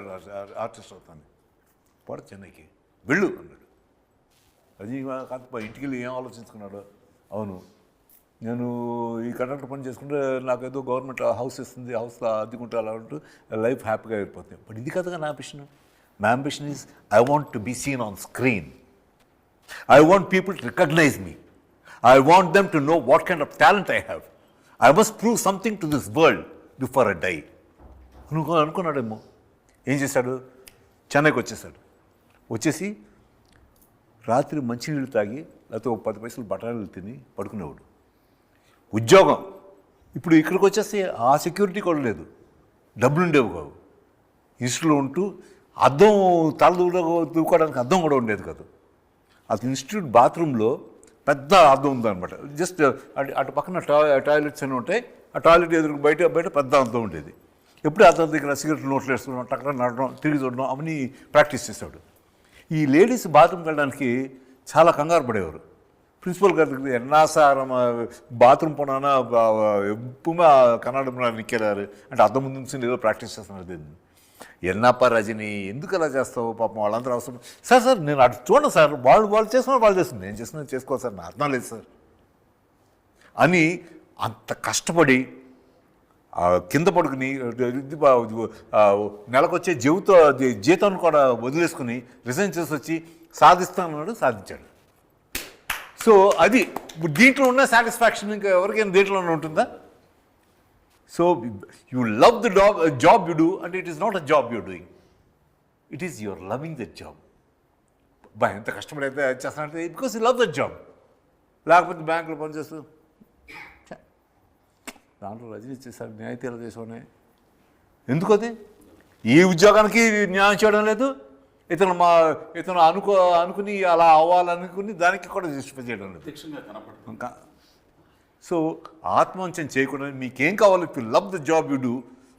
ఆర్టిస్ట్ అవుతాను, పోడ చెన్నైకి వెళ్ళు అన్నాడు. రజనీకాంత్ ఇంటికి వెళ్ళి ఏం ఆలోచించుకున్నాడు, అవును నేను ఈ కండక్టర్ పని చేసుకుంటే నాకేదో గవర్నమెంట్ హౌస్ ఇస్తుంది, హౌస్లో అద్దెకుంటే అలా ఉంటూ లైఫ్ హ్యాపీగా అయిపోతుంది. బట్ ఇది కదగా నా ambition. My ambition is I want to be seen on screen. I want people to recognize me. I want them to know what kind of talent I have. I must prove something to this world before I die. అనుకున్నాడేమో. ఏం చేశాడు, చెన్నైకి వచ్చేసి రాత్రి మంచినీళ్ళు తాగి లేకపోతే 10 పైసలు బఠానీలు తిని పడుకునేవాడు. ఉద్యోగం ఇప్పుడు ఇక్కడికి వచ్చేస్తే ఆ సెక్యూరిటీ కూడా లేదు, డబ్బులు ఉండేవి కావు. ఇన్స్టిట్యూట్లో ఉంటూ అద్దం తల దూకోవడానికి అద్దం కూడా ఉండేది కాదు. అది ఇన్స్టిట్యూట్ బాత్రూంలో పెద్ద అద్దం ఉందన్నమాట. జస్ట్ అటు పక్కన టాయిలెట్స్ అని ఉంటాయి, ఆ టాయిలెట్ ఎదురు బయట పెద్ద అద్దం ఉండేది. ఎప్పుడు అద్దం దగ్గర సిగరెట్ నోట్లు వేస్తున్నాం, టక్కన నడడం, తిరిగి చూడడం అవన్నీ ప్రాక్టీస్ చేసేవాడు. ఈ లేడీస్ బాత్రూమ్కి వెళ్ళడానికి చాలా కంగారు పడేవారు. ప్రిన్సిపల్ గారి దగ్గర ఎన్నాసారం బాత్రూమ్ పోనా ఎప్పుమా కన్నడ నిక్కారు అంటే అద్దం ముందు నుంచి ఏదో ప్రాక్టీస్ చేస్తున్నారు. ఎన్నప్ప రజని ఎందుకు అలా చేస్తావు, పాపం వాళ్ళందరూ అవసరం. సార్ నేను అటు చూడండి సార్, వాళ్ళు చేస్తున్నారు, వాళ్ళు చేస్తున్నారు, నేను చేస్తున్నా చేసుకోవాలి సార్, నా అర్థం లేదు సార్ అని అంత కష్టపడి కింద పడుకుని నెలకొచ్చే జీతం కూడా వదిలేసుకుని రిజైన్ చేసి వచ్చి సాధిస్తానన్నాడు, సాధించాడు. సో అది దీంట్లో ఉన్న సాటిస్ఫాక్షన్ ఇంకా ఎవరికైనా దీంట్లోనే ఉంటుందా? So you love the job you do, and it is not a job you're doing. It is you're loving the job. By ఎంత కష్టపడైతే చేస్తానంటే because you love the job. లేకపోతే బ్యాంకులో పనిచేస్తూ దాంట్లో రజనీ చేశారు, న్యాయతీలు చేసానే ఎందుకు అది ఈ ఉద్యోగానికి న్యాయం చేయడం లేదు, ఇతను అనుకుని అలా అవ్వాలనుకుని దానికి కూడా జస్టిఫై చేయడం లేదు. సో ఆత్మవంచన చేయకుండా మీకేం కావాలి, if you love the job you do,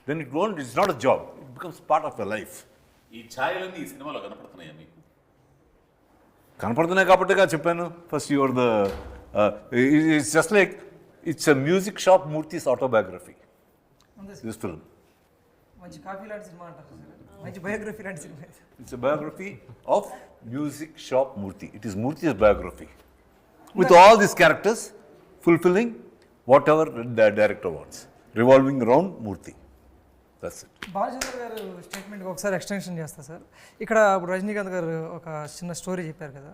then it's not a job, it becomes part of your life. ఈ ఛాయలన్నీ ఈ సినిమాలో కనపడుతున్నాయా మీకు? కనపడుతున్నాయి కాబట్టిగా చెప్పాను. First your the it's just like it's a music shop Murthy's autobiography this film. మంచి కాఫీ లాంటి సినిమా అంటారు సార్, మంచి బయోగ్రఫీ లాంటి cinema. It's a biography of Music Shop Murthy. It is Murthy's biography. With all these characters fulfilling whatever the director wants, revolving around Murthy. That's it. Balachandra గారు స్టేట్మెంట్కి ఒకసారి ఎక్స్టెన్షన్ చేస్తా సార్. ఇక్కడ ఇప్పుడు రజనీకాంత్ గారు ఒక చిన్న స్టోరీ చెప్పారు కదా,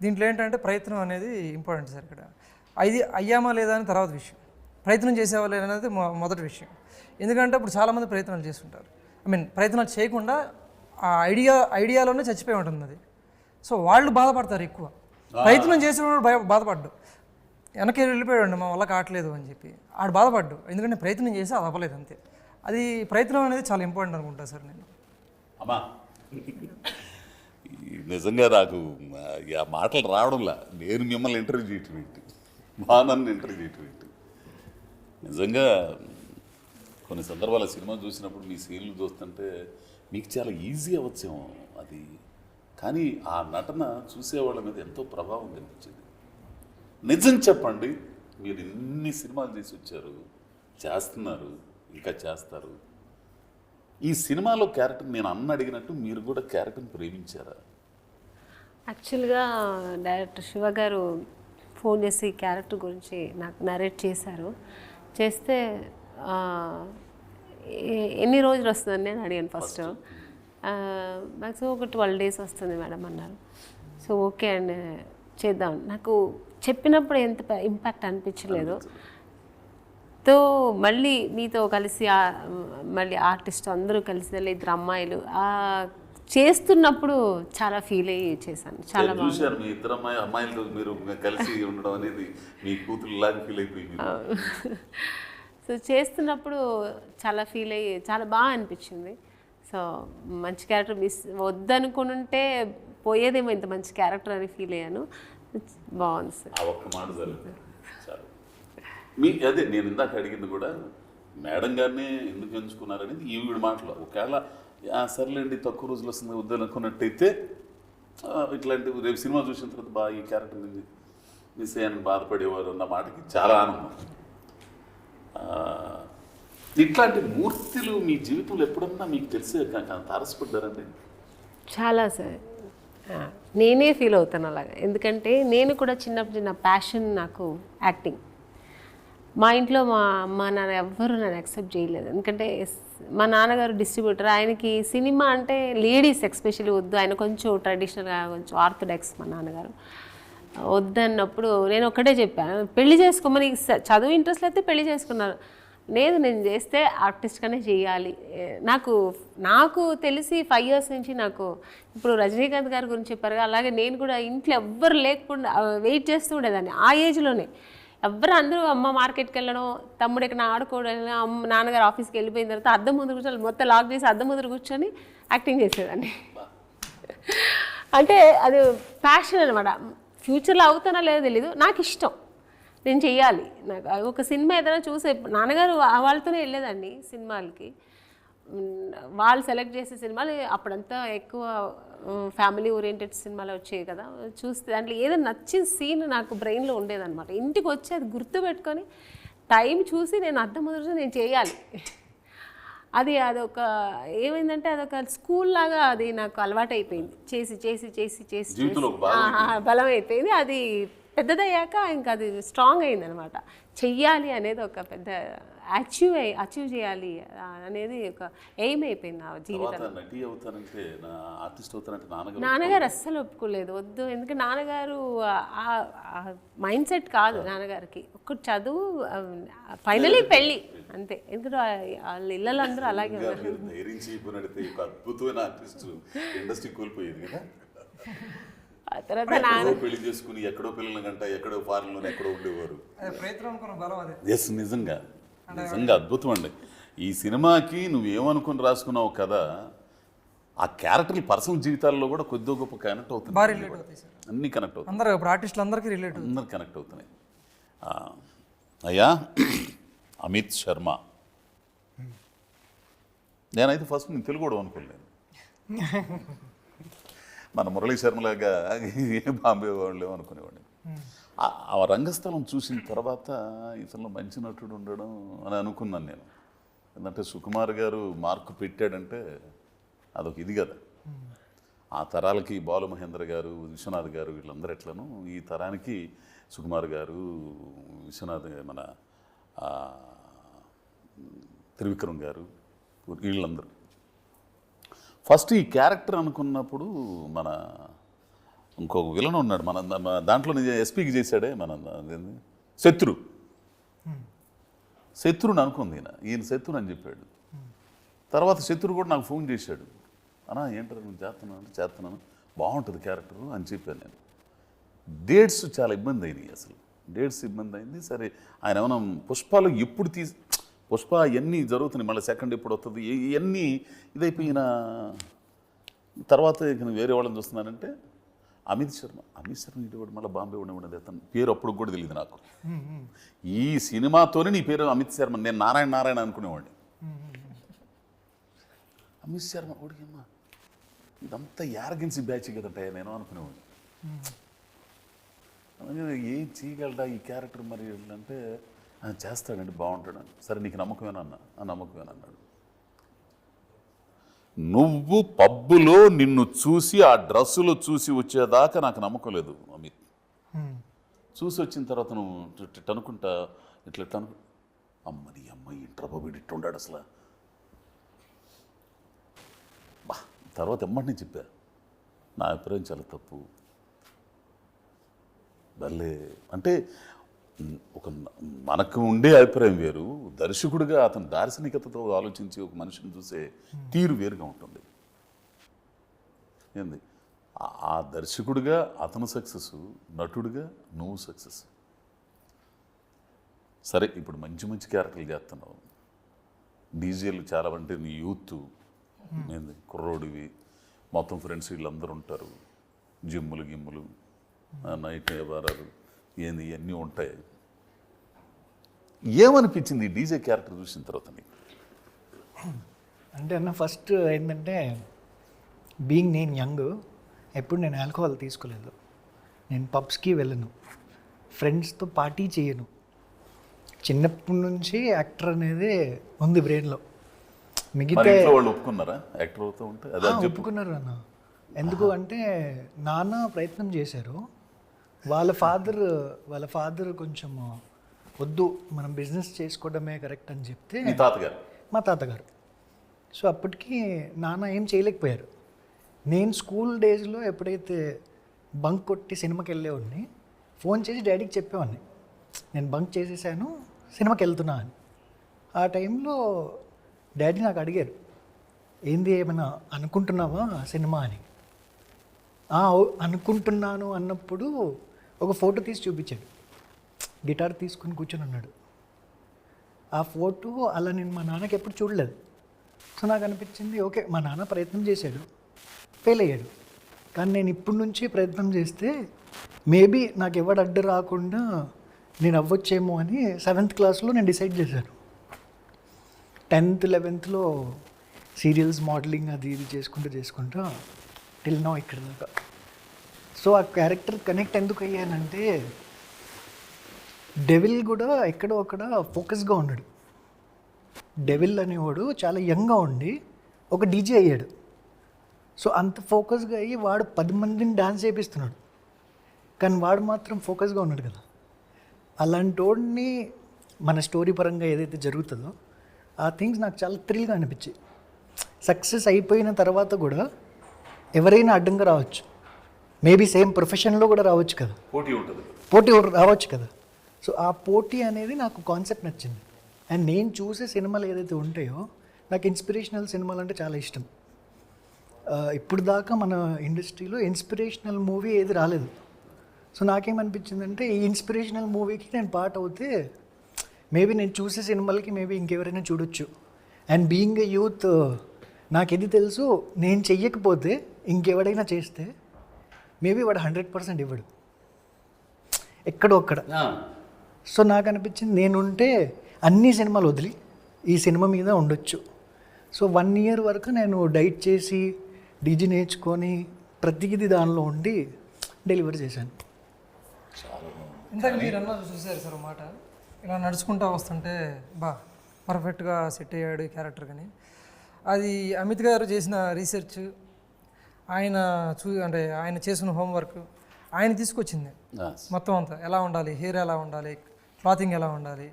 దీంట్లో ఏంటంటే ప్రయత్నం అనేది ఇంపార్టెంట్ సార్. ఇక్కడ అయ్యామా లేదా అని తర్వాత విషయం, ప్రయత్నం చేసేవాళ్ళు అనేది మొదటి విషయం. ఎందుకంటే ఇప్పుడు చాలామంది ప్రయత్నాలు చేస్తుంటారు, ప్రయత్నాలు చేయకుండా ఆ ఐడియాలోనే చచ్చిపోయి ఉంటుంది అది. సో వాళ్ళు బాధపడతారు ఎక్కువ, ప్రయత్నం చేసేవాడు బాధపడ్డు, వెనక్కి వెళ్ళిపోయాడు మా వల్ల కావట్లేదు అని చెప్పి ఆడు బాధపడ్డు, ఎందుకంటే ప్రయత్నం చేసి అది అవ్వలేదు అంతే. అది ప్రయత్నం అనేది చాలా ఇంపార్టెంట్ అనుకుంటా సార్ నేను. అమ్మా నిజంగా నాకు ఆ మాటలు రావడంలా, నేను మిమ్మల్ని ఇంటర్వ్యూ చేయటం ఏంటి, మా నన్ను ఇంటర్వ్యూ చేయటం ఏంటి. నిజంగా కొన్ని సందర్భాల సినిమా చూసినప్పుడు మీ సీన్లు చూస్తుంటే మీకు చాలా ఈజీ అవ్వచ్చేమో అది, కానీ ఆ నటన చూసేవాళ్ళ మీద ఎంతో ప్రభావం కనిపించింది. నిజం చెప్పండి, మీరు ఎన్ని సినిమాలు చేసి వచ్చారు, చేస్తున్నారు, ఇంకా చేస్తారు. ఈ సినిమాలో క్యారెక్టర్ నేను అడిగినట్టు మీరు కూడా క్యారెక్టర్ని ప్రేమించారా? యాక్చువల్గా డైరెక్టర్ శివ గారు ఫోన్ చేసి క్యారెక్టర్ గురించి నాకు నరేట్ చేశారు. చేస్తే ఎన్ని రోజులు వస్తుందని నేను అడిగాను ఫస్ట్. మ్యాక్సిమం ఒక 12 days వస్తుంది మేడం అన్నారు. సో ఓకే అండి చేద్దాం. నాకు చెప్పినప్పుడు ఎంత ఇంపాక్ట్ అనిపించలేదు. తో మళ్ళీ మీతో కలిసి మళ్ళీ ఆర్టిస్ట్ అందరూ కలిసి 2 అమ్మాయిలు చేస్తున్నప్పుడు చాలా ఫీల్ అయ్యి చేశాను. చాలా చూశారు మీ 2 అమ్మాయిలతో మీరు కలిసి ఉండడం అనేది మీ కూతురులాగా ఫీల్ అయిపోయింది. సో చేస్తున్నప్పుడు చాలా ఫీల్ అయ్యి చాలా బాగా అనిపించింది. సో మంచి క్యారెక్టర్ మిస్ వద్దనుకుని ఉంటే పోయేదేమో ఇంత మంచి క్యారెక్టర్ అని ఫీల్ అయ్యాను. బాగుంది సార్. ఆ ఒక్క మాట జరుగుతుంది చాలు. మీ అదే నేను ఇందాక అడిగింది కూడా మేడం గారిని ఎందుకు ఎంచుకున్నారనేది ఈవిడ మాటలో. ఒకవేళ సర్లేండి తక్కువ రోజులు వస్తుంది వద్దనుకున్నట్టయితే ఇట్లాంటి రేపు సినిమా చూసిన తర్వాత బాగా ఈ క్యారెక్టర్ మిస్ అయ్యాలని బాధపడేవారు అన్న మాటకి చాలా ఆనందం. ఇట్లాంటి మూర్తులు మీ జీవితంలో ఎప్పుడన్నా మీకు తెలిసే తారసపడ్డారండి? చాలా సార్, నేనే ఫీల్ అవుతాను అలాగా. ఎందుకంటే నేను కూడా చిన్నప్పుడు నా ప్యాషన్ నాకు యాక్టింగ్. మా ఇంట్లో మా అమ్మ నాన్న ఎవ్వరూ నన్ను యాక్సెప్ట్ చేయలేదు. ఎందుకంటే మా నాన్నగారు డిస్ట్రిబ్యూటర్, ఆయనకి సినిమా అంటే లేడీస్ ఎస్పెషల్లీ వద్దు, ఆయన కొంచెం ట్రెడిషనల్గా కొంచెం ఆర్థోడాక్స్ మా నాన్నగారు. వద్దన్నప్పుడు నేను ఒక్కటే చెప్పాను, పెళ్లి చేసుకోమని. చదువు ఇంట్రెస్ట్ అయితే పెళ్లి చేసుకున్నారు. లేదు నేను చేస్తే ఆర్టిస్ట్గానే చేయాలి. నాకు తెలిసి 5 years నుంచి నాకు ఇప్పుడు రజనీకాంత్ గారి గురించి చెప్పారు, అలాగే నేను కూడా ఇంట్లో ఎవ్వరు లేకుండా వెయిట్ చేస్తూ ఉండేదాన్ని. ఆ ఏజ్లోనే అందరూ అమ్మ మార్కెట్కి వెళ్ళడం, తమ్ముడు ఎక్కడ ఆడుకోవడం, నాన్నగారు ఆఫీస్కి వెళ్ళిపోయిన తర్వాత అద్దం ముందు కూర్చొని మొత్తం లాక్ చేసి అద్దం ముందు కూర్చొని యాక్టింగ్ చేసేదాన్ని. అంటే అది ప్యాషన్ అనమాట. ఫ్యూచర్లో అవుతానో లేదో తెలీదు, నాకు ఇష్టం, నేను చెయ్యాలి. నాకు ఒక సినిమా ఏదైనా చూసే నాన్నగారు వాళ్ళతోనే వెళ్ళేదాన్ని సినిమాలకి. వాళ్ళు సెలెక్ట్ చేసే సినిమాలు అప్పుడంతా ఎక్కువ ఫ్యామిలీ ఓరియంటెడ్ సినిమాలు వచ్చాయి కదా, చూస్తే దాంట్లో ఏదో నచ్చిన సీన్ నాకు బ్రెయిన్లో ఉండేదన్నమాట. ఇంటికి వచ్చి అది గుర్తుపెట్టుకొని టైం చూసి నేను అర్థం మొదటి నేను చేయాలి. అదొక ఏమైందంటే అదొక స్కూల్ లాగా అది నాకు అలవాటు అయిపోయింది. చేసి చేసి చేసి చేసి బలం అయిపోయింది. అది పెద్దదయ్యాక ఇంకా అది స్ట్రాంగ్ అయింది అనమాట. చెయ్యాలి అనేది ఒక పెద్ద అచీవ్ చేయాలి అనేది ఒక ఎయిమ్ అయిపోయింది నా జీవితంలో. నాన్నగారు అస్సలు ఒప్పుకోలేదు, వద్దు. ఎందుకంటే నాన్నగారు మైండ్ సెట్ కాదు నాన్నగారికి. ఒక చదువు, ఫైనలీ పెళ్ళి అంతే. ఎందుకంటే వాళ్ళ ఇళ్ళలో అందరూ అలాగే ఉన్నారు. తర్వాత పెళ్లి చేసుకుని ఎక్కడో పిల్లల గంట ఎక్కడో ఫారెన్ లోనే ఎక్కడో ఉండేవారు. ఎస్, నిజంగా నిజంగా అద్భుతం అండి. ఈ సినిమాకి నువ్వేమనుకుని రాసుకున్నావు కదా, ఆ క్యారెక్టర్లు పర్సనల్ జీవితాల్లో కూడా కొద్దిగా గొప్ప కనెక్ట్ అవుతుంది. అన్నీ కనెక్ట్ అవుతుంది. అందరూ ఇప్పుడు ఆర్టిస్టులు అందరికీ రిలేట్, అందరు కనెక్ట్ అవుతున్నాయి. అయ్యా అమిత్ శర్మ, నేనైతే ఫస్ట్ నేను తెలుగు కూడా అనుకోలేను. మన మురళీ శర్మలాగా బాంబే వాళ్ళు అనుకునేవాడిని. ఆ రంగస్థలం చూసిన తర్వాత ఇతను మంచి నటుడు ఉండడం అని అనుకున్నాను నేను. ఎందుకంటే సుకుమార్ గారు మార్కు పెట్టాడంటే అదొక ఇది కదా. ఆ తరాలకి బాలుమహేంద్ర గారు, విశ్వనాథ్ గారు వీళ్ళందరూ ఎట్లను, ఈ తరానికి సుకుమార్ గారు, విశ్వనాథ్, మన త్రివిక్రమ్ గారు, వీళ్ళందరూ ఫస్ట్ ఈ క్యారెక్టర్ అనుకున్నప్పుడు మన ఇంకొక విలన్ ఉన్నాడు మన దాంట్లో ఎస్పీకి చేశాడే మన శత్రుని అనుకుంది ఈయన శత్రుని అని చెప్పాడు. తర్వాత శత్రు కూడా నాకు ఫోన్ చేశాడు, అన్నా ఏంటారు నేను చేస్తున్నాను బాగుంటుంది క్యారెక్టరు అని చెప్పాను నేను. డేట్స్ చాలా ఇబ్బంది అయినాయి, అసలు డేట్స్ ఇబ్బంది అయింది. సరే ఆయన ఏమైనా పుష్పాలు ఎప్పుడు పుష్ప ఇవన్నీ జరుగుతున్నాయి, మళ్ళీ సెకండ్ ఎప్పుడు వస్తుంది, ఇవన్నీ ఇదైపోయిన తర్వాత ఇక వేరే వాళ్ళని చూస్తున్నానంటే అమిత్ శర్మ ఇటువంటి మళ్ళీ బాంబే ఉండేది అతను పేరు అప్పుడు కూడా తెలియదు నాకు. ఈ సినిమాతోనే నీ పేరు అమిత్ శర్మ, నేను నారాయణ అనుకునేవాడిని. అమిత్ శర్మ ఓడికమ్మా ఇదంతా యారగెన్సీ బ్యాచ్ కదంటే నేను అనుకునేవాడిని. ఏం చేయగలడా ఈ క్యారెక్టర్ మరి అంటే చేస్తాడండి బాగుంటాడని. సరే నీకు నమ్మకమేనన్నా, ఆ నమ్మకమేనన్నాడు. నువ్వు పబ్బులో నిన్ను చూసి ఆ డ్రెస్సులో చూసి వచ్చేదాకా నాకు నమ్మకం లేదు అమిత్. చూసి వచ్చిన తర్వాత నువ్వు ఇట్లా అనుకుంటా ఇట్లా అమ్మని అమ్మాయి ఇంట్రబోబిడి ఇట్టు ఉండాడు అసలు. బా తర్వాత ఎమ్మటిని చెప్పా నా అభిప్రాయం చాలా తప్పు. భలే అంటే ఒక మనకు ఉండే అభిప్రాయం వేరు, దర్శకుడిగా అతను దార్శనికతతో ఆలోచించి ఒక మనిషిని చూసే తీరు వేరుగా ఉంటుంది. ఏంది ఆ దర్శకుడిగా అతను సక్సెస్, నటుడిగా నువ్వు సక్సెస్. సరే ఇప్పుడు మంచి మంచి క్యారెక్టర్లు చేస్తున్నావు, డీజేలు చాలా అంటే నీ యూత్ ఏంది కుర్రోడివి, మొత్తం ఫ్రెండ్స్ వీళ్ళందరూ ఉంటారు, జిమ్ములు నైట్ వ్యవహారాలు ఏంది ఇవన్నీ ఉంటాయి. ఏమనిపించింది ఈ డీజే క్యారెక్టర్ చూసిన తర్వాత నీకు? అంటే అన్న ఫస్ట్ ఏంటంటే బీయింగ్ నేను యంగ్, ఎప్పుడు నేను ఆల్కహాల్ తీసుకోలేదు, నేను పబ్స్కి వెళ్ళను, ఫ్రెండ్స్తో పార్టీ చేయను. చిన్నప్పటి నుంచి యాక్టర్ అనేది ఉంది బ్రెయిన్లో. మిగతా వాళ్ళు ఒప్పుకున్నారా యాక్టర్ అవుతూ ఉంటే? ఒప్పుకున్నారు అన్న. ఎందుకు అంటే నాన్న ప్రయత్నం చేశారు, వాళ్ళ ఫాదర్ కొంచెం వద్దు మనం బిజినెస్ చేసుకోవడమే కరెక్ట్ అని చెప్తే మా తాతగారు. సో అప్పటికి నాన్న ఏం చేయలేకపోయారు. నేను స్కూల్ డేస్లో ఎప్పుడైతే బంక్ కొట్టి సినిమాకి వెళ్ళేవాడిని, ఫోన్ చేసి డాడీకి చెప్పేవాడిని నేను బంక్ చేసేసాను, సినిమాకి వెళ్తున్నా అని. ఆ టైంలో డాడీ నాకు అడిగారు, ఏంది ఏమైనా అనుకుంటున్నావా సినిమా అని. అనుకుంటున్నాను అన్నప్పుడు ఒక ఫోటో తీసి చూపించాడు, గిటార్ తీసుకుని కూర్చొని ఉన్నాడు. ఆ ఫోటో అలా నేను మా నాన్నకి ఎప్పుడు చూడలేదు. సో నాకు అనిపించింది ఓకే మా నాన్న ప్రయత్నం చేశాడు, ఫెయిల్ అయ్యాడు, కానీ నేను ఇప్పటి నుంచి ప్రయత్నం చేస్తే మేబీ నాకు ఎవడు అడ్డు రాకుండా నేను అవ్వచ్చేమో అని 7th క్లాస్లో నేను డిసైడ్ చేశాను. 10th 11thలో సీరియల్స్ మోడలింగ్ అది ఇది చేసుకుంటూ టిల్ నౌ ఇక్కడ దాకా. సో ఆ క్యారెక్టర్ కనెక్ట్ ఎందుకు అయ్యానంటే డెవిల్ కూడా ఎక్కడో అక్కడ ఫోకస్గా ఉన్నాడు. డెవిల్ అనేవాడు చాలా యంగ్గా ఉండి ఒక డీజే అయ్యాడు. సో అంత ఫోకస్గా అయ్యి వాడు 10 మందిని డాన్స్ చేపిస్తున్నాడు, కానీ వాడు మాత్రం ఫోకస్గా ఉన్నాడు కదా. అలాంటి వాడిని మన స్టోరీ పరంగా ఏదైతే జరుగుతుందో ఆ థింగ్స్ నాకు చాలా థ్రిల్గా అనిపించాయి. సక్సెస్ అయిపోయిన తర్వాత కూడా ఎవరైనా అడ్డంగా రావచ్చు, మేబీ సేమ్ ప్రొఫెషన్లో కూడా రావచ్చు కదా, పోటీ రావచ్చు కదా. సో ఆ పోటీ అనేది నాకు కాన్సెప్ట్ నచ్చింది. అండ్ నేను చూసే సినిమాలు ఏదైతే ఉంటాయో నాకు ఇన్స్పిరేషనల్ సినిమాలు అంటే చాలా ఇష్టం. ఇప్పుడు దాకా మన ఇండస్ట్రీలో ఇన్స్పిరేషనల్ మూవీ ఏది రాలేదు. సో నాకేమనిపించిందంటే ఈ ఇన్స్పిరేషనల్ మూవీకి నేను పార్ట్ అవుతే మేబీ నేను చూసే సినిమాలకి మేబీ ఇంకెవరైనా చూడొచ్చు. అండ్ బీయింగ్ ఎ యూత్ నాకు ఇది తెలుసు, నేను చెయ్యకపోతే ఇంకెవడైనా చేస్తే మేబీ వాడు 100% ఇవ్వడు, ఎక్కడో అక్కడ. సో నాకు అనిపించింది నేనుంటే అన్ని సినిమాలు వదిలి ఈ సినిమా మీద ఉండొచ్చు. సో 1 ఇయర్ వరకు నేను డైట్ చేసి డీజీ నేర్చుకొని ప్రతిదీ దానిలో ఉండి డెలివరీ చేశాను. ఇందాక మీరు అన్నారు చూసారు సార్ మాట, ఇలా నడుచుకుంటూ వస్తుంటే పర్ఫెక్ట్గా సెట్ అయ్యాడు ఈ క్యారెక్టర్ కానీ, అది అమిత్ గారు చేసిన రీసెర్చ్, ఆయన అంటే ఆయన చేసిన హోంవర్క్ ఆయన తీసుకొచ్చింది మొత్తం అంతా. ఎలా ఉండాలి, హెయిర్ ఎలా ఉండాలి, క్లాతింగ్ ఎలా ఉండాలి,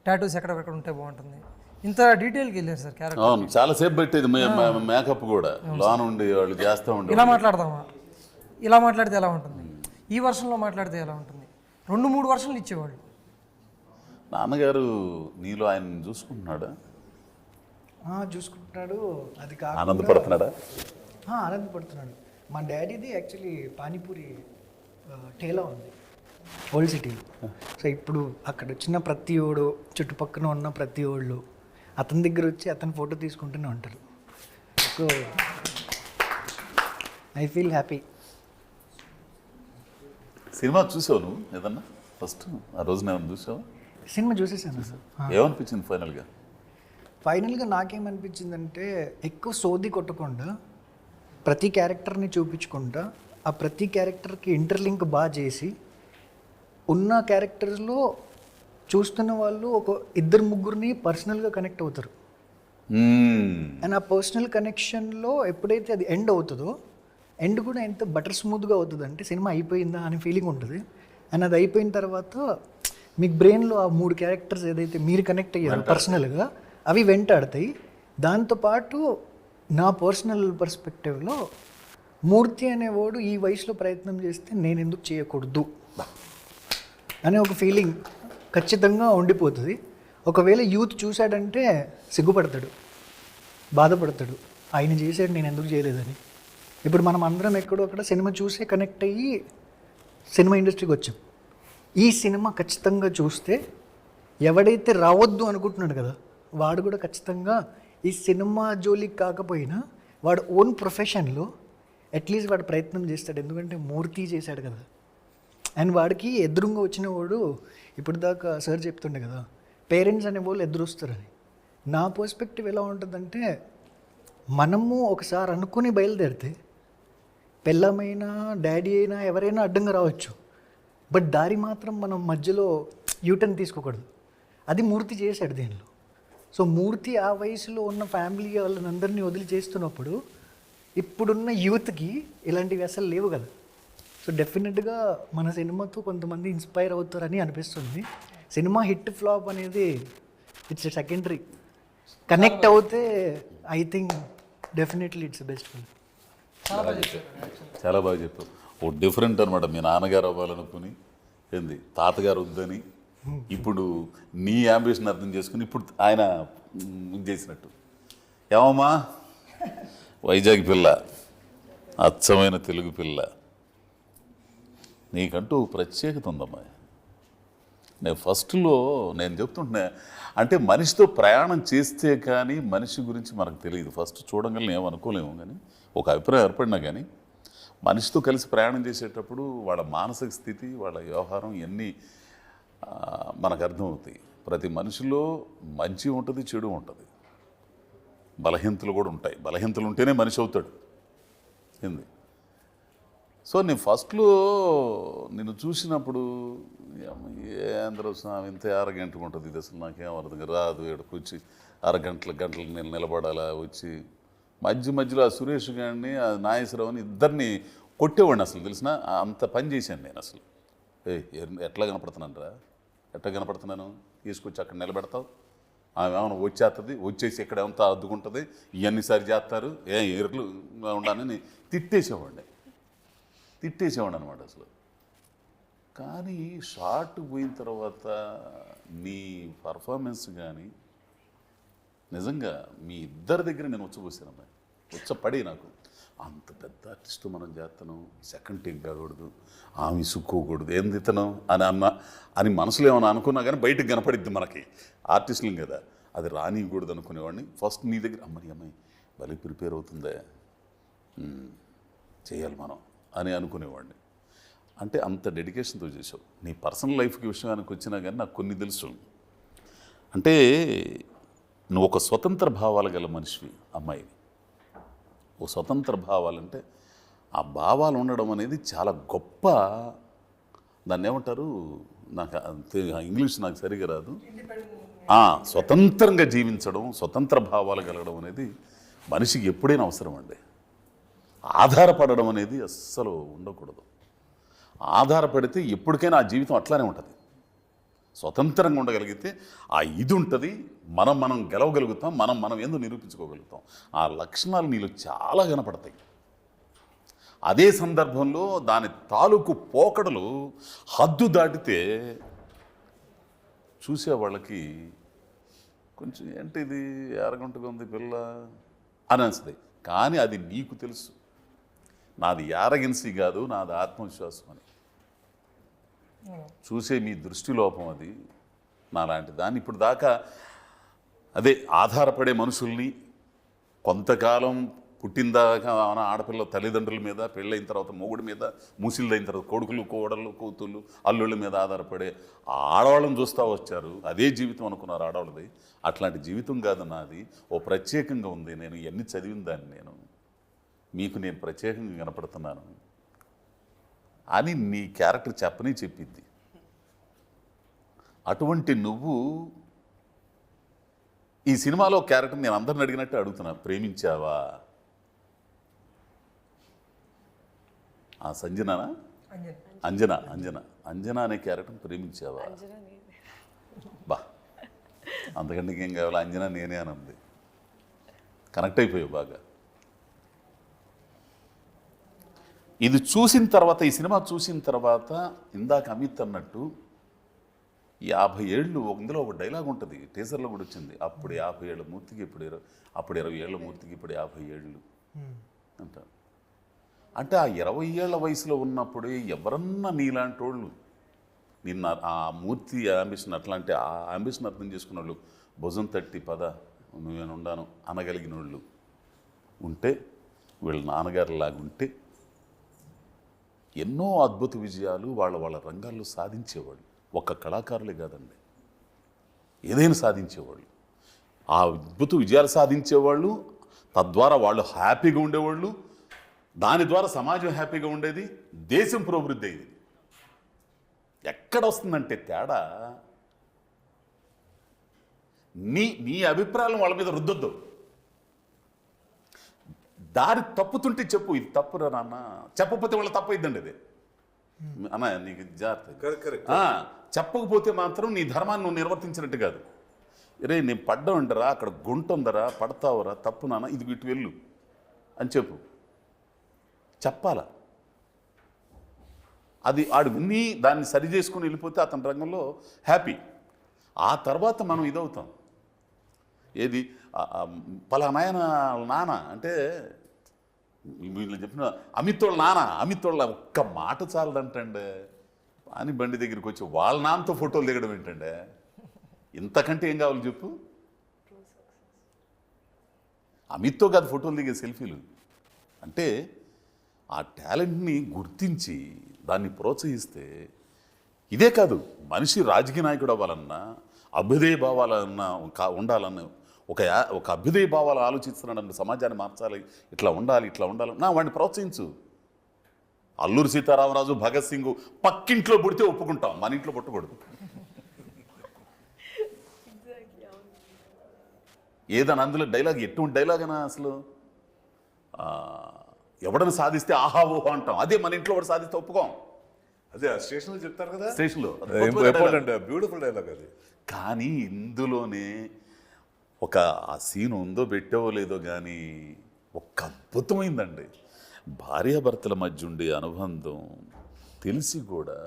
టాటూస్ ఎక్కడెక్కడ ఉంటే బాగుంటుంది, ఇంత డీటెయిల్కి వెళ్ళారు సార్ క్యారెక్టర్. అవును, చాలాసేపు పెట్టేది మేకప్ కూడా లోన్ ఉండి వాళ్ళు చేస్తూ ఉండే. ఇలా మాట్లాడదామా, ఇలా మాట్లాడితే ఎలా ఉంటుంది, ఈ వర్షంలో మాట్లాడితే ఎలా ఉంటుంది, 2-3 వర్షాలు ఇచ్చేవాళ్ళు. నాన్నగారు నీలో ఆయన చూసుకుంటున్నాడా? చూసుకుంటున్నాడు. అది కాక ఆనందపడుతున్నాడా? ఆనందపడుతున్నాడు. మా డాడీది యాక్చువల్లీ పానీపూరి టేలా ఉంది ఓల్డ్ సిటీ. సో ఇప్పుడు అక్కడ వచ్చిన ప్రతి ఓడు, చుట్టుపక్కల ఉన్న ప్రతి ఓళ్ళు అతని దగ్గర వచ్చి అతని ఫోటో తీసుకుంటూనే ఉంటారు. So I feel happy. Cinema చూసావు నువ్వు ఏదన్నా ఫస్ట్ ఆ రోజున ఏమన్నా చూసావు? సినిమా చూసేసాను సార్. ఏమనిపించింది ఫైనల్గా? ఫైనల్గా నాకేమనిపించిందంటే ఎక్కువ సోది కొట్టకుండా ప్రతి క్యారెక్టర్ని చూపించుకుంటా ఆ ప్రతి క్యారెక్టర్కి ఇంటర్లింక్ బాగా చేసి ఉన్న క్యారెక్టర్స్లో చూస్తున్న వాళ్ళు ఒక 2-3 పర్సనల్గా కనెక్ట్ అవుతారు. అండ్ ఆ పర్సనల్ కనెక్షన్లో ఎప్పుడైతే అది ఎండ్ అవుతుందో, ఎండ్ కూడా ఎంత బటర్ స్మూత్గా అవుతుంది అంటే సినిమా అయిపోయిందా అనే ఫీలింగ్ ఉంటుంది. అండ్ అది అయిపోయిన తర్వాత మీకు బ్రెయిన్లో ఆ 3 క్యారెక్టర్స్ ఏదైతే మీరు కనెక్ట్ అయ్యారో పర్సనల్గా అవి వెంటాడతాయి. దాంతోపాటు నా పర్సనల్ పర్స్పెక్టివ్లో మూర్తి అనేవాడు ఈ వయసులో ప్రయత్నం చేస్తే నేను ఎందుకు చేయకూడదు అనే ఒక ఫీలింగ్ ఖచ్చితంగా ఉండిపోతుంది. ఒకవేళ యూత్ చూశాడంటే సిగ్గుపడతాడు, బాధపడతాడు, ఆయన చేశాడు నేను ఎందుకు చేయలేదని. ఇప్పుడు మనం అందరం ఎక్కడో అక్కడ సినిమా చూసే కనెక్ట్ అయ్యి సినిమా ఇండస్ట్రీకి వచ్చాం. ఈ సినిమా ఖచ్చితంగా చూస్తే ఎవడైతే రావద్దు అనుకుంటున్నాడు కదా వాడు కూడా ఖచ్చితంగా ఈ సినిమా జోలికి కాకపోయినా వాడు ఓన్ ప్రొఫెషన్లో అట్లీస్ట్ వాడు ప్రయత్నం చేస్తాడు. ఎందుకంటే మూర్తి చేశాడు కదా. అండ్ వాడికి ఎదురుగా వచ్చిన వాడు ఇప్పుడు దాకా సార్ చెప్తుండే కదా పేరెంట్స్ అనే వాళ్ళు ఎదురు వస్తారని. నా పర్స్పెక్టివ్ ఎలా ఉంటుందంటే మనము ఒకసారి అనుకుని బయలుదేరితే పెళ్ళమైనా డాడీ అయినా ఎవరైనా అడ్డంగా రావచ్చు, బట్ దారి మాత్రం మనం మధ్యలో యూటర్న్ తీసుకోకూడదు. అది మూర్తి చేశాడు దీనిలో. సో మూర్తి ఆ వయసులో ఉన్న ఫ్యామిలీ వాళ్ళని అందరినీ వదిలి చేస్తున్నప్పుడు ఇప్పుడున్న యూత్కి ఇలాంటివి అసలు లేవు కదా. సో డెఫినెట్గా మన సినిమాతో కొంతమంది ఇన్స్పైర్ అవుతారని అనిపిస్తుంది. సినిమా హిట్ ఫ్లాప్ అనేది ఇట్స్ సెకండరీ. కనెక్ట్ అవుతే I think definitely it's best film. చాలా బాగా చెప్పావు. ఓ డిఫరెంట్ అనమాట. మీ నాన్నగారు అవ్వాలనుకుని ఏంది తాతగారు వద్దని ఇప్పుడు నీ యాంబిషన్ అర్థం చేసుకుని ఇప్పుడు ఆయన ఇది చేసినట్టు. ఏమమ్మా వైజాగ్ పిల్ల, అచ్చమైన తెలుగు పిల్ల, నీకంటూ ప్రత్యేకత ఉందమ్మా. నేను ఫస్ట్లో నేను చెప్తుంటున్నా అంటే మనిషితో ప్రయాణం చేస్తే కానీ మనిషి గురించి మనకు తెలియదు. ఫస్ట్ చూడగలని ఏమనుకోలేము, కానీ ఒక అభిప్రాయం ఏర్పడినా కానీ మనిషితో కలిసి ప్రయాణం చేసేటప్పుడు వాళ్ళ మానసిక స్థితి, వాళ్ళ వ్యవహారం ఇవన్నీ మనకు అర్థమవుతాయి. ప్రతి మనిషిలో మంచి ఉంటుంది, చెడు ఉంటుంది, బలహీనతలు కూడా ఉంటాయి. బలహీనతలు ఉంటేనే మనిషి అవుతాడు. ఏంది సో నేను ఫస్ట్లో నిన్ను చూసినప్పుడు ఏంద్ర స్వామి ఇంత అరగంటకు ఉంటుంది, ఇది అసలు నాకేం అర్థం రాదు, ఇక్కడికి వచ్చి గంటలకు నేను నిలబడాలా, వచ్చి మధ్యలో ఆ సురేష్ గారిని ఆ నాగేశ్వరరావుని ఇద్దరిని కొట్టేవాడిని అసలు తెలిసిన. అంత పని చేశాను నేను అసలు. ఎట్లా కనపడుతున్నాను రా, ఎట్లా కనపడుతున్నాను, తీసుకొచ్చి అక్కడ నిలబెడతావు, ఆమె ఏమైనా వచ్చేస్తుంది, వచ్చేసి ఇక్కడ ఏమంతా అద్దుకుంటుంది, ఇవన్నీ సరి చేస్తారు, ఎరుకులు ఉండాలని తిట్టేసేవాడిని అనమాట అసలు. కానీ షార్ట్ పోయిన తర్వాత నీ పర్ఫార్మెన్స్ కానీ నిజంగా మీ ఇద్దరి దగ్గర నేను వచ్చపోసానమ్మా. వచ్చపడి నాకు అంత పెద్ద ఆర్టిస్ట్ మనం చేస్తాను, సెకండ్ టేక్ కాకూడదు, ఆమె ఇసుక్కోకూడదు, ఏంది ఇతను అని మనసులో ఏమైనా అనుకున్నా కానీ బయటకు కనపడిద్ది మనకి ఆర్టిస్టులం కదా, అది రానియకూడదు అనుకునేవాడిని. ఫస్ట్ నీ దగ్గర అమ్మాయి భలే ప్రిపేర్ అవుతుందే, చేయాలి మనం అని అనుకునేవాడిని. అంటే అంత డెడికేషన్తో చేసావు. నీ పర్సనల్ లైఫ్కి విషయానికి వచ్చినా కానీ నాకు కొన్ని తెలుసు. అంటే నువ్వు ఒక స్వతంత్ర భావాలు గల మనిషివి, అమ్మాయి. ఓ స్వతంత్ర భావాలంటే ఆ భావాలు ఉండడం అనేది చాలా గొప్ప. దాన్ని ఏమంటారు, నాకు ఇంగ్లీష్ నాకు సరిగా రాదు. స్వతంత్రంగా జీవించడం, స్వతంత్ర భావాలు కలగడం అనేది మనిషికి ఎప్పుడైనా అవసరం అండి. ఆధారపడడం అనేది అస్సలు ఉండకూడదు. ఆధారపడితే ఎప్పటికైనా ఆ జీవితం అట్లానే ఉంటుంది. స్వతంత్రంగా ఉండగలిగితే ఆ ఇది ఉంటుంది, మనం గెలవగలుగుతాం, మనం ఎందుకు నిరూపించుకోగలుగుతాం. ఆ లక్షణాలు నీలో చాలా కనపడతాయి. అదే సందర్భంలో దాని తాలూకు పోకడలు హద్దు దాటితే చూసేవాళ్ళకి కొంచెం ఏంటి ఇది అరగంటగా ఉంది పిల్ల అని అనిస్తుంది. కానీ అది నీకు తెలుసు, నాది యారగెన్సీ కాదు, నాది ఆత్మవిశ్వాసం అని. చూసే మీ దృష్టి లోపం అది. నాలాంటి దాన్ని ఇప్పుడు దాకా అదే ఆధారపడే మనుషుల్ని కొంతకాలం పుట్టిందాకా ఆడపిల్ల తల్లిదండ్రుల మీద, పెళ్ళైన తర్వాత మొగుడి మీద, ముసిళ్ళైన తర్వాత కొడుకులు, కోడళ్ళు, కూతుళ్ళు, అల్లుళ్ళ మీద ఆధారపడే ఆడవాళ్ళని చూస్తూ వచ్చారు. అదే జీవితం అనుకున్నారు ఆడవాళ్ళది. అట్లాంటి జీవితం కాదు నాది, ఓ ప్రత్యేకంగా ఉంది. నేను ఇవన్నీ చదివిన దాన్ని మీకు నేను ప్రత్యేకంగా కనపడుతున్నాను అని నీ క్యారెక్టర్ చెప్పింది. అటువంటి నువ్వు ఈ సినిమాలో క్యారెక్టర్ నేను అందరిని అడిగినట్టు అడుగుతున్నా, ప్రేమించావా? ఆ సంజనానా? అంజనా అనే క్యారెక్టర్ని ప్రేమించావా? బా, అంతకంటే ఇంకేం కావాలి, అంజనా నేనే అని ఉంది. కనెక్ట్ అయిపోయావు బాగా. ఇది చూసిన తర్వాత, ఈ సినిమా చూసిన తర్వాత ఇందాక అమిత్ అన్నట్టు 50 ఏళ్ళు, ఇందులో ఒక డైలాగ్ ఉంటుంది, టీజర్లో కూడా వచ్చింది. అప్పుడు 50 ఏళ్ళ మూర్తికి అప్పుడు 20 ఏళ్ళ మూర్తికి ఇప్పుడు 50 ఏళ్ళు అంటారు. అంటే ఆ 20 ఏళ్ల వయసులో ఉన్నప్పుడు ఎవరన్నా నీలాంటి వాళ్ళు, నిన్న ఆ మూర్తి అంబిషన్, అట్లాంటి ఆ అంబిషన్ అర్థం చేసుకున్న వాళ్ళు, భుజం తట్టి పద నేను ఉండాను అనగలిగిన వాళ్ళు ఉంటే, వీళ్ళ నాన్నగారిలాగా ఉంటే ఎన్నో అద్భుత విజయాలు వాళ్ళ రంగాల్లో సాధించేవాళ్ళు. ఒక్క కళాకారులే కాదండి, ఏదైనా సాధించేవాళ్ళు. ఆ అద్భుత విజయాలు సాధించేవాళ్ళు, తద్వారా వాళ్ళు హ్యాపీగా ఉండేవాళ్ళు, దాని ద్వారా సమాజం హ్యాపీగా ఉండేది, దేశం పురోభివృద్ధి అయ్యేది. ఎక్కడ వస్తుందంటే తేడా, నీ అభిప్రాయాలను వాళ్ళ మీద రుద్దొద్దు. దారి తప్పుతుంటే చెప్పు, ఇది తప్పురా నాన్న, చెప్పకపోతే వాళ్ళ తప్పు అయిద్దండి అది అన్న, నీకు జాగ్రత్త. చెప్పకపోతే మాత్రం నీ ధర్మాన్ని నువ్వు నిర్వర్తించినట్టు కాదు. రే నేను పడ్డా ఉండరా, అక్కడ గుంట ఉందరా, పడతావురా, తప్పు నాన్న, ఇది ఇటు వెళ్ళు అని చెప్పాలా. అది ఆడు విని దాన్ని సరి చేసుకుని వెళ్ళిపోతే అతని రంగంలో హ్యాపీ. ఆ తర్వాత మనం ఇదవుతాం, ఏది పలానాయన నాన్న అంటే, వీళ్ళు చెప్పిన అమితోళ్ళ నాన్న, అమితోళ్ళ ఒక్క మాట చాలదంటండే అని బండి దగ్గరికి వచ్చి వాళ్ళ నాన్నతో ఫోటోలు దిగడం ఏంటండే, ఇంతకంటే ఏం కావాలి చెప్పు? అమిత్తో కాదు ఫోటోలు దిగే సెల్ఫీలు. అంటే ఆ టాలెంట్ని గుర్తించి దాన్ని ప్రోత్సహిస్తే, ఇదే కాదు, మనిషి రాజకీయ నాయకుడు అవ్వాలన్నా, అభ్యుదయ భావాలన్నా ఉండాలన్నా, ఒక అభ్యుదయ భావాలు ఆలోచిస్తున్నాడు, సమాజాన్ని మార్చాలి, ఇట్లా ఉండాలి నా వాడిని ప్రోత్సహించు. అల్లూరి సీతారామరాజు, భగత్ సింగ్ పక్కింట్లో పుడితే ఒప్పుకుంటాం, మన ఇంట్లో పుట్టకూడదు. ఏదన్నా అందులో డైలాగ్, ఎటువంటి డైలాగ్ అయినా అసలు ఎవడన్నా సాధిస్తే ఆహా ఓహో అంటాం, అదే మన ఇంట్లో వాడు సాధిస్తే ఒప్పుకోం. అదే స్టేషన్లో చెప్తారు కదా, స్టేషన్లో బ్యూటిఫుల్ డైలాగ్ అది. కానీ ఇందులోనే ఒక ఆ సీన్ ఉందో పెట్టావో లేదో కానీ ఒక అద్భుతమైందండి. భార్యాభర్తల మధ్య ఉండే అనుబంధం తెలిసి కూడా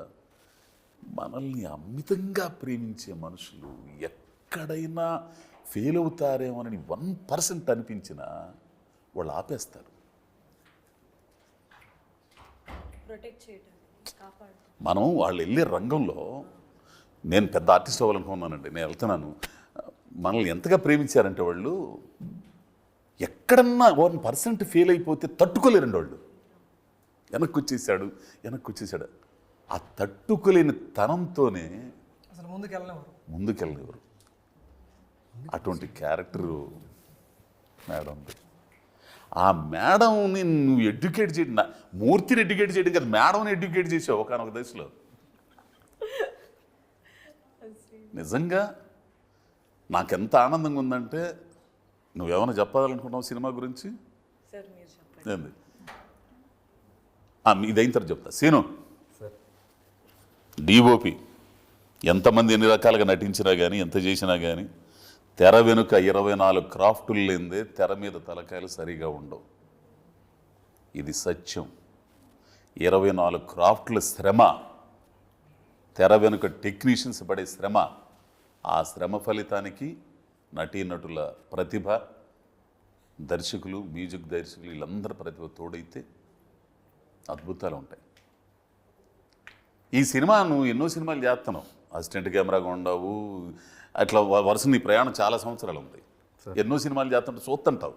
మనల్ని అమితంగా ప్రేమించే మనుషులు ఎక్కడైనా ఫెయిల్ అవుతారేమోనని 1% అనిపించినా వాళ్ళు ఆపేస్తారు. మనం వాళ్ళు వెళ్ళే రంగంలో, నేను పెద్ద ఆర్టిస్ట్ అవ్వాలనుకున్నానండి, నేను వెళ్తున్నాను, మనల్ని ఎంతగా ప్రేమించారంటే వాళ్ళు ఎక్కడన్నా 1% ఫెయిల్ అయిపోతే తట్టుకోలేరండి వాళ్ళు. వెనక్కి వచ్చేసాడు ఆ తట్టుకోలేని తనంతోనే అసలు ముందుకు వెళ్ళనివ్వరు. ముందుకెళ్ళనివ్వరు. అటువంటి క్యారెక్టరు మేడం. ఆ మేడంని నువ్వు ఎడ్యుకేట్ చేయడం, మూర్తిని ఎడ్యుకేట్ చేయడం కదా, మేడంని ఎడ్యుకేట్ చేసావు ఒకనొక దశలో. నిజంగా నాకెంత ఆనందంగా ఉందంటే, నువ్వేమైనా చెప్పాలనుకుంటున్నావు సినిమా గురించి? ఏంది ఇదైన తర్వాత చెప్తా. సీను డిఓపి ఎంతమంది ఎన్ని రకాలుగా నటించినా కానీ, ఎంత చేసినా కానీ, తెర వెనుక 24 క్రాఫ్టులు లేనిదే తెర మీద తలకాయలు సరిగా ఉండవు. ఇది సత్యం. 24 క్రాఫ్టుల శ్రమ, తెర వెనుక టెక్నీషియన్స్ పడే శ్రమ, ఆ శ్రమ ఫలితానికి నటీనటుల ప్రతిభ, దర్శకులు, మ్యూజిక్ దర్శకులు వీళ్ళందరి ప్రతిభ తోడైతే అద్భుతాలు ఉంటాయి. ఈ సినిమా నువ్వు ఎన్నో సినిమాలు చేస్తున్నావు, అసిస్టెంట్ కెమెరాగా ఉండవు, అట్లా వరుస నీ ప్రయాణం చాలా సంవత్సరాలు ఉంది. ఎన్నో సినిమాలు చేస్తుంటే చూస్తుంటావు.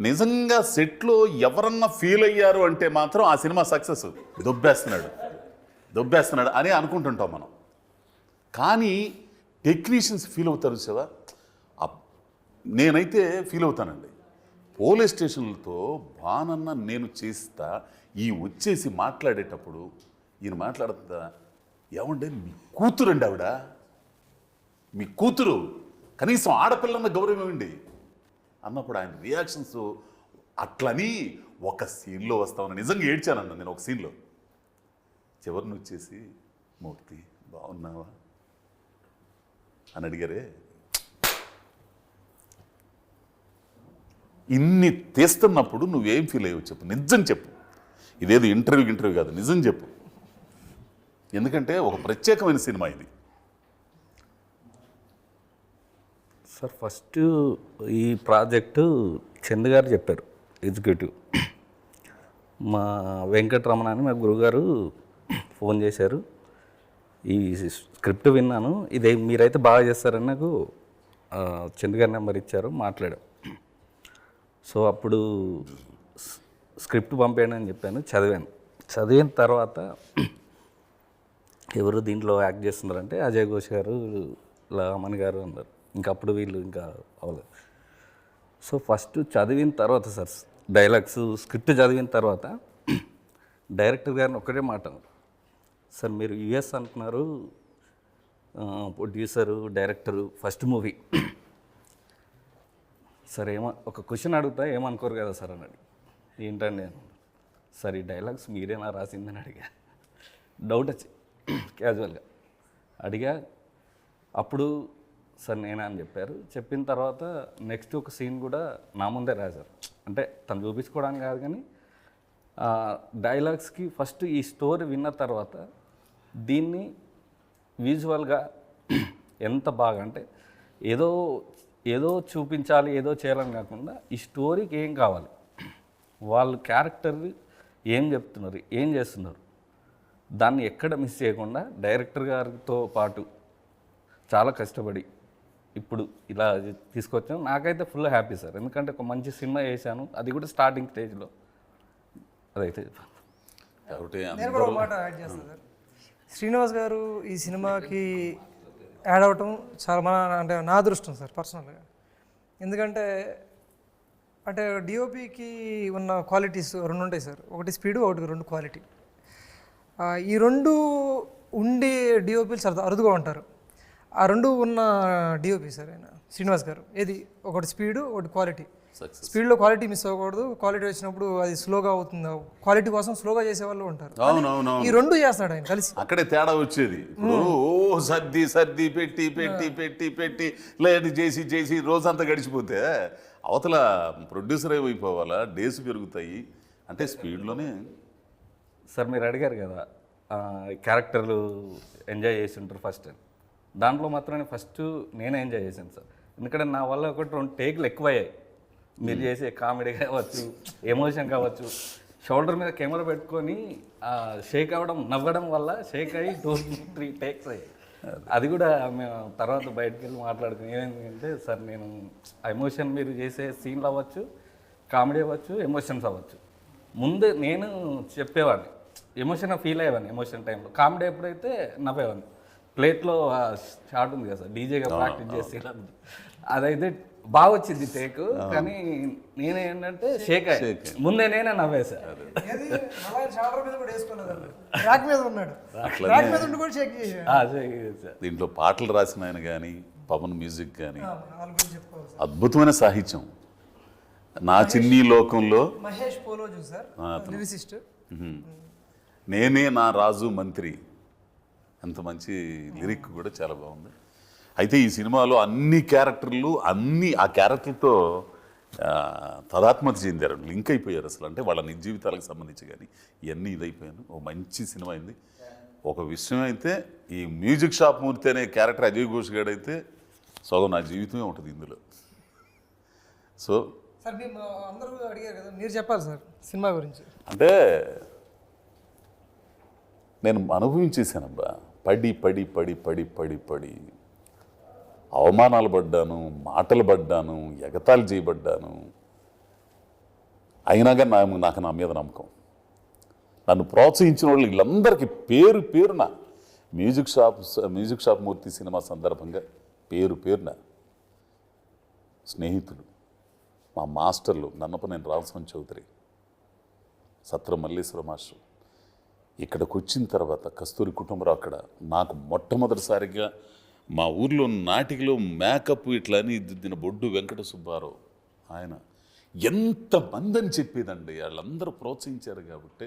నిజంగా సెట్లో ఎవరన్నా ఫీల్ అయ్యారు అంటే మాత్రం ఆ సినిమా సక్సెస్, దొబ్బేస్తున్నాడు అని అనుకుంటుంటాం మనం. కానీ టెక్నీషియన్స్ ఫీల్ అవుతారు చూసావా, నేనైతే ఫీల్ అవుతానండి. పోలీస్ స్టేషన్లతో బానన్న నేను చేస్తా ఈ వచ్చేసి మాట్లాడేటప్పుడు ఈయన మాట్లాడుతుందా, ఏమంటే మీ కూతురండి ఆవిడ, మీ కూతురు, కనీసం ఆడపిల్లన్న గౌరవం ఇవ్వండి అన్నప్పుడు ఆయన రియాక్షన్స్ అట్లని ఒక సీన్లో వస్తామని నిజంగా ఏడ్చానన్న నేను. ఒక సీన్లో చివరిని వచ్చేసి మూర్తి బాగున్నావా అని అడిగారే. ఇన్ని తీస్తున్నప్పుడు నువ్వేం ఫీల్ అయ్యావు చెప్పు, నిజం చెప్పు. ఇదేదో ఇంటర్వ్యూ కాదు, నిజం చెప్పు. ఎందుకంటే ఒక ప్రత్యేకమైన సినిమా ఇది. సార్ ఫస్ట్ ఈ ప్రాజెక్టు చంద్ గారు చెప్పారు, ఎగ్జిక్యూటివ్. మా వెంకటరమణ అని మా గురుగారు ఫోన్ చేశారు, ఈ స్క్రిప్ట్ విన్నాను, ఇదే మీరైతే బాగా చేస్తారని నాకు చంద్ గారి నెంబర్ ఇచ్చారు, మాట్లాడాం. సో అప్పుడు స్క్రిప్ట్ పంపేయండి అని చెప్పాను, చదివిన తర్వాత ఎవరు దీంట్లో యాక్ట్ చేస్తున్నారంటే అజయ్ ఘోష్ గారు, అమన్ గారు అన్నారు. అప్పుడు వీళ్ళు ఇంకా అవ్వలేదు. సో ఫస్ట్ చదివిన తర్వాత సార్ డైలాగ్స్ స్క్రిప్ట్ చదివిన తర్వాత డైరెక్టర్ గారిని ఒక్కటే మాట, సార్ మీరు యుఎస్ అంటున్నారు, producer, director, first movie, sir ఒక క్వశ్చన్ అడుగుతా ఏమనుకోరు కదా సార్ అన్నాడు. ఏంటండి, సార్ ఈ డైలాగ్స్ మీరేనా రాసిందని అడిగా. డౌట్ వచ్చి క్యాజువల్గా అడిగా. అప్పుడు సార్ నేనా అని చెప్పారు. చెప్పిన తర్వాత నెక్స్ట్ ఒక సీన్ కూడా నా ముందే రాశారు, అంటే తను చూపించుకోవడానికి కాదు కానీ డైలాగ్స్కి ఫస్ట్ ఈ స్టోరీ విన్న తర్వాత దీన్ని విజువల్గా ఎంత బాగా, అంటే ఏదో చూపించాలి, ఏదో చేయాలని కాకుండా ఈ స్టోరీకి ఏం కావాలి, వాళ్ళ క్యారెక్టర్ ఏం చెప్తున్నారు, ఏం చేస్తున్నారు, దాన్ని ఎక్కడ మిస్ చేయకుండా డైరెక్టర్ గారితో పాటు చాలా కష్టపడి ఇప్పుడు ఇలా తీసుకొచ్చాను. నాకైతే ఫుల్ హ్యాపీ సార్, ఎందుకంటే ఒక మంచి సినిమా చేశాను, అది కూడా స్టార్టింగ్ స్టేజ్లో. అదైతే నేను కూడా ఒక మాట యాడ్ చేస్తాను సార్. శ్రీనివాస్ గారు ఈ సినిమాకి యాడ్ అవటం చాలా అంటే నా అదృష్టం సార్ పర్సనల్గా. ఎందుకంటే అంటే డిఓపికి ఉన్న క్వాలిటీస్ 2 ఉంటాయి సార్, ఒకటి స్పీడు, ఒకటి 2 క్వాలిటీ. ఈ 2 ఉండే డిఓపీలు చాలా అరుదుగా ఉంటారు. ఆ 2 ఉన్న డిఓపి సార్ ఆయన శ్రీనివాస్ గారు. ఏది ఒకటి స్పీడు, ఒకటి క్వాలిటీ. స్పీడ్లో క్వాలిటీ మిస్ అవ్వకూడదు, క్వాలిటీ వచ్చినప్పుడు అది స్లోగా అవుతుంది, క్వాలిటీ కోసం స్లోగా చేసే వాళ్ళు ఉంటారు. ఈ 2 చేస్తాడు ఆయన కలిసి. అక్కడే తేడా వచ్చేది. ఇప్పుడు సర్ది పెట్టి లేట్ చేసి రోజంతా గడిచిపోతే అవతల ప్రొడ్యూసర్ అయిపోవాలా, డేస్ పెరుగుతాయి. అంటే స్పీడ్లోనే. సార్ మీరు అడిగారు కదా క్యారెక్టర్లు ఎంజాయ్ చేసి ఉంటారు ఫస్ట్, దాంట్లో మాత్రమే ఫస్ట్ నేనే ఎంజాయ్ చేశాను సార్. ఎందుకంటే నా వల్ల 1-2 టేకులు ఎక్కువయ్యాయి. మీరు చేసే కామెడీ కావచ్చు, ఎమోషన్ కావచ్చు, షోల్డర్ మీద కెమెరా పెట్టుకొని షేక్ అవ్వడం, నవ్వడం వల్ల షేక్ అయ్యి 2-3 టేక్స్ అయ్యాయి. అది కూడా మేము తర్వాత బయటకు వెళ్ళి మాట్లాడుకుని ఏమైందంటే, సార్ నేను ఎమోషన్ మీరు చేసే సీన్లు అవ్వచ్చు, కామెడీ అవ్వచ్చు, ఎమోషన్స్ అవ్వచ్చు, ముందే నేను చెప్పేవాడిని ఎమోషన్ ఫీల్ అయ్యేవాడిని ఎమోషన్ టైంలో. కామెడీ ఎప్పుడైతే నవ్వేవాడిని. ప్లేట్లో షార్ట్ ఉంది కదా సార్, డీజేగా ప్రాక్టీస్ చేసి అదైతే బాగా వచ్చింది టేక్, కానీ నేనేంటంటే షేక్ అయ్యా, ముందే నేనే నవ్వేసా. ట్రాక్ మీద ఉన్నాడు, ట్రాక్ మీద ఉండి కూడా చెక్ చేశాడు. దీంట్లో పాటలు రాసిన ఆయన కానీ పవన్ మ్యూజిక్ కానీ అద్భుతమైన సాహిత్యం. నా చిన్ని లోకంలో మహేష్ పోలోజు సార్ లిరిసిస్ట్. నేనే నా రాజు మంత్రి, అంత మంచి లిరిక్ కూడా చాలా బాగుంది. అయితే ఈ సినిమాలో అన్ని క్యారెక్టర్లు ఆ క్యారెక్టర్తో తదాత్మత చెందారు, లింక్ అయిపోయారు అసలు. అంటే వాళ్ళ నిజ జీవితాలకు సంబంధించి కానీ ఇవన్నీ ఇదైపోయాను. ఓ మంచి సినిమా అయింది. ఒక విషయం అయితే ఈ మ్యూజిక్ షాప్ మూర్తి అనే క్యారెక్టర్ అజయ్ ఘోష్ గారు అయితే సగం నా జీవితమే ఉంటుంది ఇందులో. సో సార్ మేము అందరూ అడిగారు కదా, మీరు చెప్పాలి సార్ సినిమా గురించి. అంటే నేను అనుభవించేసానబ్బా, పడి పడి పడి పడి పడి పడి అవమానాలు పడ్డాను, మాటలు పడ్డాను, ఎగతాళి చేయబడ్డాను. అయినా కానీ నాకు నా మీద నమ్మకం. నన్ను ప్రోత్సహించిన వాళ్ళు వీళ్ళందరికీ పేరు పేరున మ్యూజిక్ షాప్ మూర్తి సినిమా సందర్భంగా పేరు పేరున స్నేహితులు, మా మాస్టర్లు నన్నపనేని రామస్వామి చౌదరి, సత్ర మల్లేశ్వర మాస్టర్, ఇక్కడికి వచ్చిన తర్వాత కస్తూరి కుటుంబరావు, అక్కడ నాకు మొట్టమొదటిసారిగా మా ఊర్లో నాటికలో మేకప్ ఇట్లా అని దిద్దిన బొడ్డు వెంకట సుబ్బారావు, ఆయన ఎంతమంది అని చెప్పేదండి. వాళ్ళందరూ ప్రోత్సహించారు కాబట్టి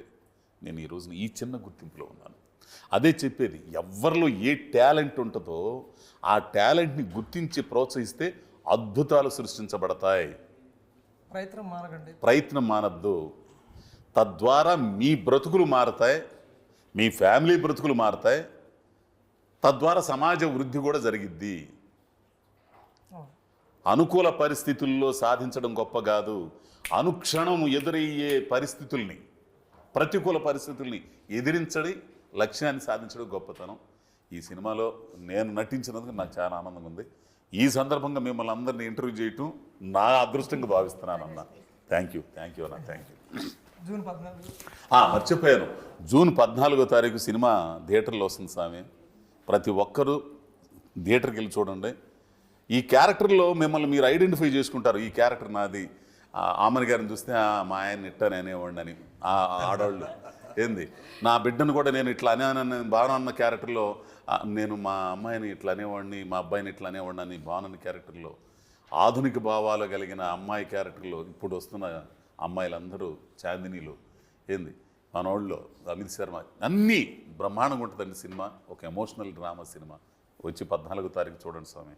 నేను ఈ రోజున ఈ చిన్న గుర్తింపులో ఉన్నాను. అదే చెప్పేది, ఎవరిలో ఏ టాలెంట్ ఉంటుందో ఆ టాలెంట్ని గుర్తించి ప్రోత్సహిస్తే అద్భుతాలు సృష్టించబడతాయి. ప్రయత్నం మానద్దు. తద్వారా మీ బ్రతుకులు మారతాయి, మీ ఫ్యామిలీ బ్రతుకులు మారతాయి, తద్వారా సమాజ వృద్ధి కూడా జరిగిద్ది. అనుకూల పరిస్థితుల్లో సాధించడం గొప్ప కాదు, అనుక్షణం ఎదురయ్యే పరిస్థితుల్ని, ప్రతికూల పరిస్థితుల్ని ఎదిరించడి లక్ష్యాన్ని సాధించడం గొప్పతనం. ఈ సినిమాలో నేను నటించినందుకు నాకు చాలా ఆనందంగా ఉంది. ఈ సందర్భంగా మిమ్మల్ని అందరినీ ఇంటర్వ్యూ చేయటం నా అదృష్టంగా భావిస్తున్నాను అన్న. థ్యాంక్ యూ అన్న, థ్యాంక్ యూ. మర్చిపోయాను, జూన్ 14వ తారీఖు సినిమా థియేటర్లో వస్తుంది స్వామి. ప్రతి ఒక్కరూ థియేటర్కి వెళ్ళి చూడండి. ఈ క్యారెక్టర్లో మిమ్మల్ని మీరు ఐడెంటిఫై చేసుకుంటారు. ఈ క్యారెక్టర్ నాది. ఆమెను గారిని చూస్తే మా ఆయన ఇట్టని అనేవాడిని అని ఆడవాళ్ళు, ఏంది నా బిడ్డను కూడా నేను ఇట్లా అనే బాగా అన్న క్యారెక్టర్లో నేను మా అమ్మాయిని ఇట్లా అనేవాడిని, మా అబ్బాయిని ఇట్లా అనేవాడిని అని బాగున్న క్యారెక్టర్లో, ఆధునిక భావాలు కలిగిన అమ్మాయి క్యారెక్టర్లో ఇప్పుడు వస్తున్న అమ్మాయిలందరూ చాందినీలు, ఏంది మనోళ్ళు అమిత్ శర్మ, అన్నీ బ్రహ్మాండంగా ఉంటుందండి సినిమా. ఒక ఎమోషనల్ డ్రామా సినిమా. వచ్చి 14వ తారీఖు చూడండి స్వామి.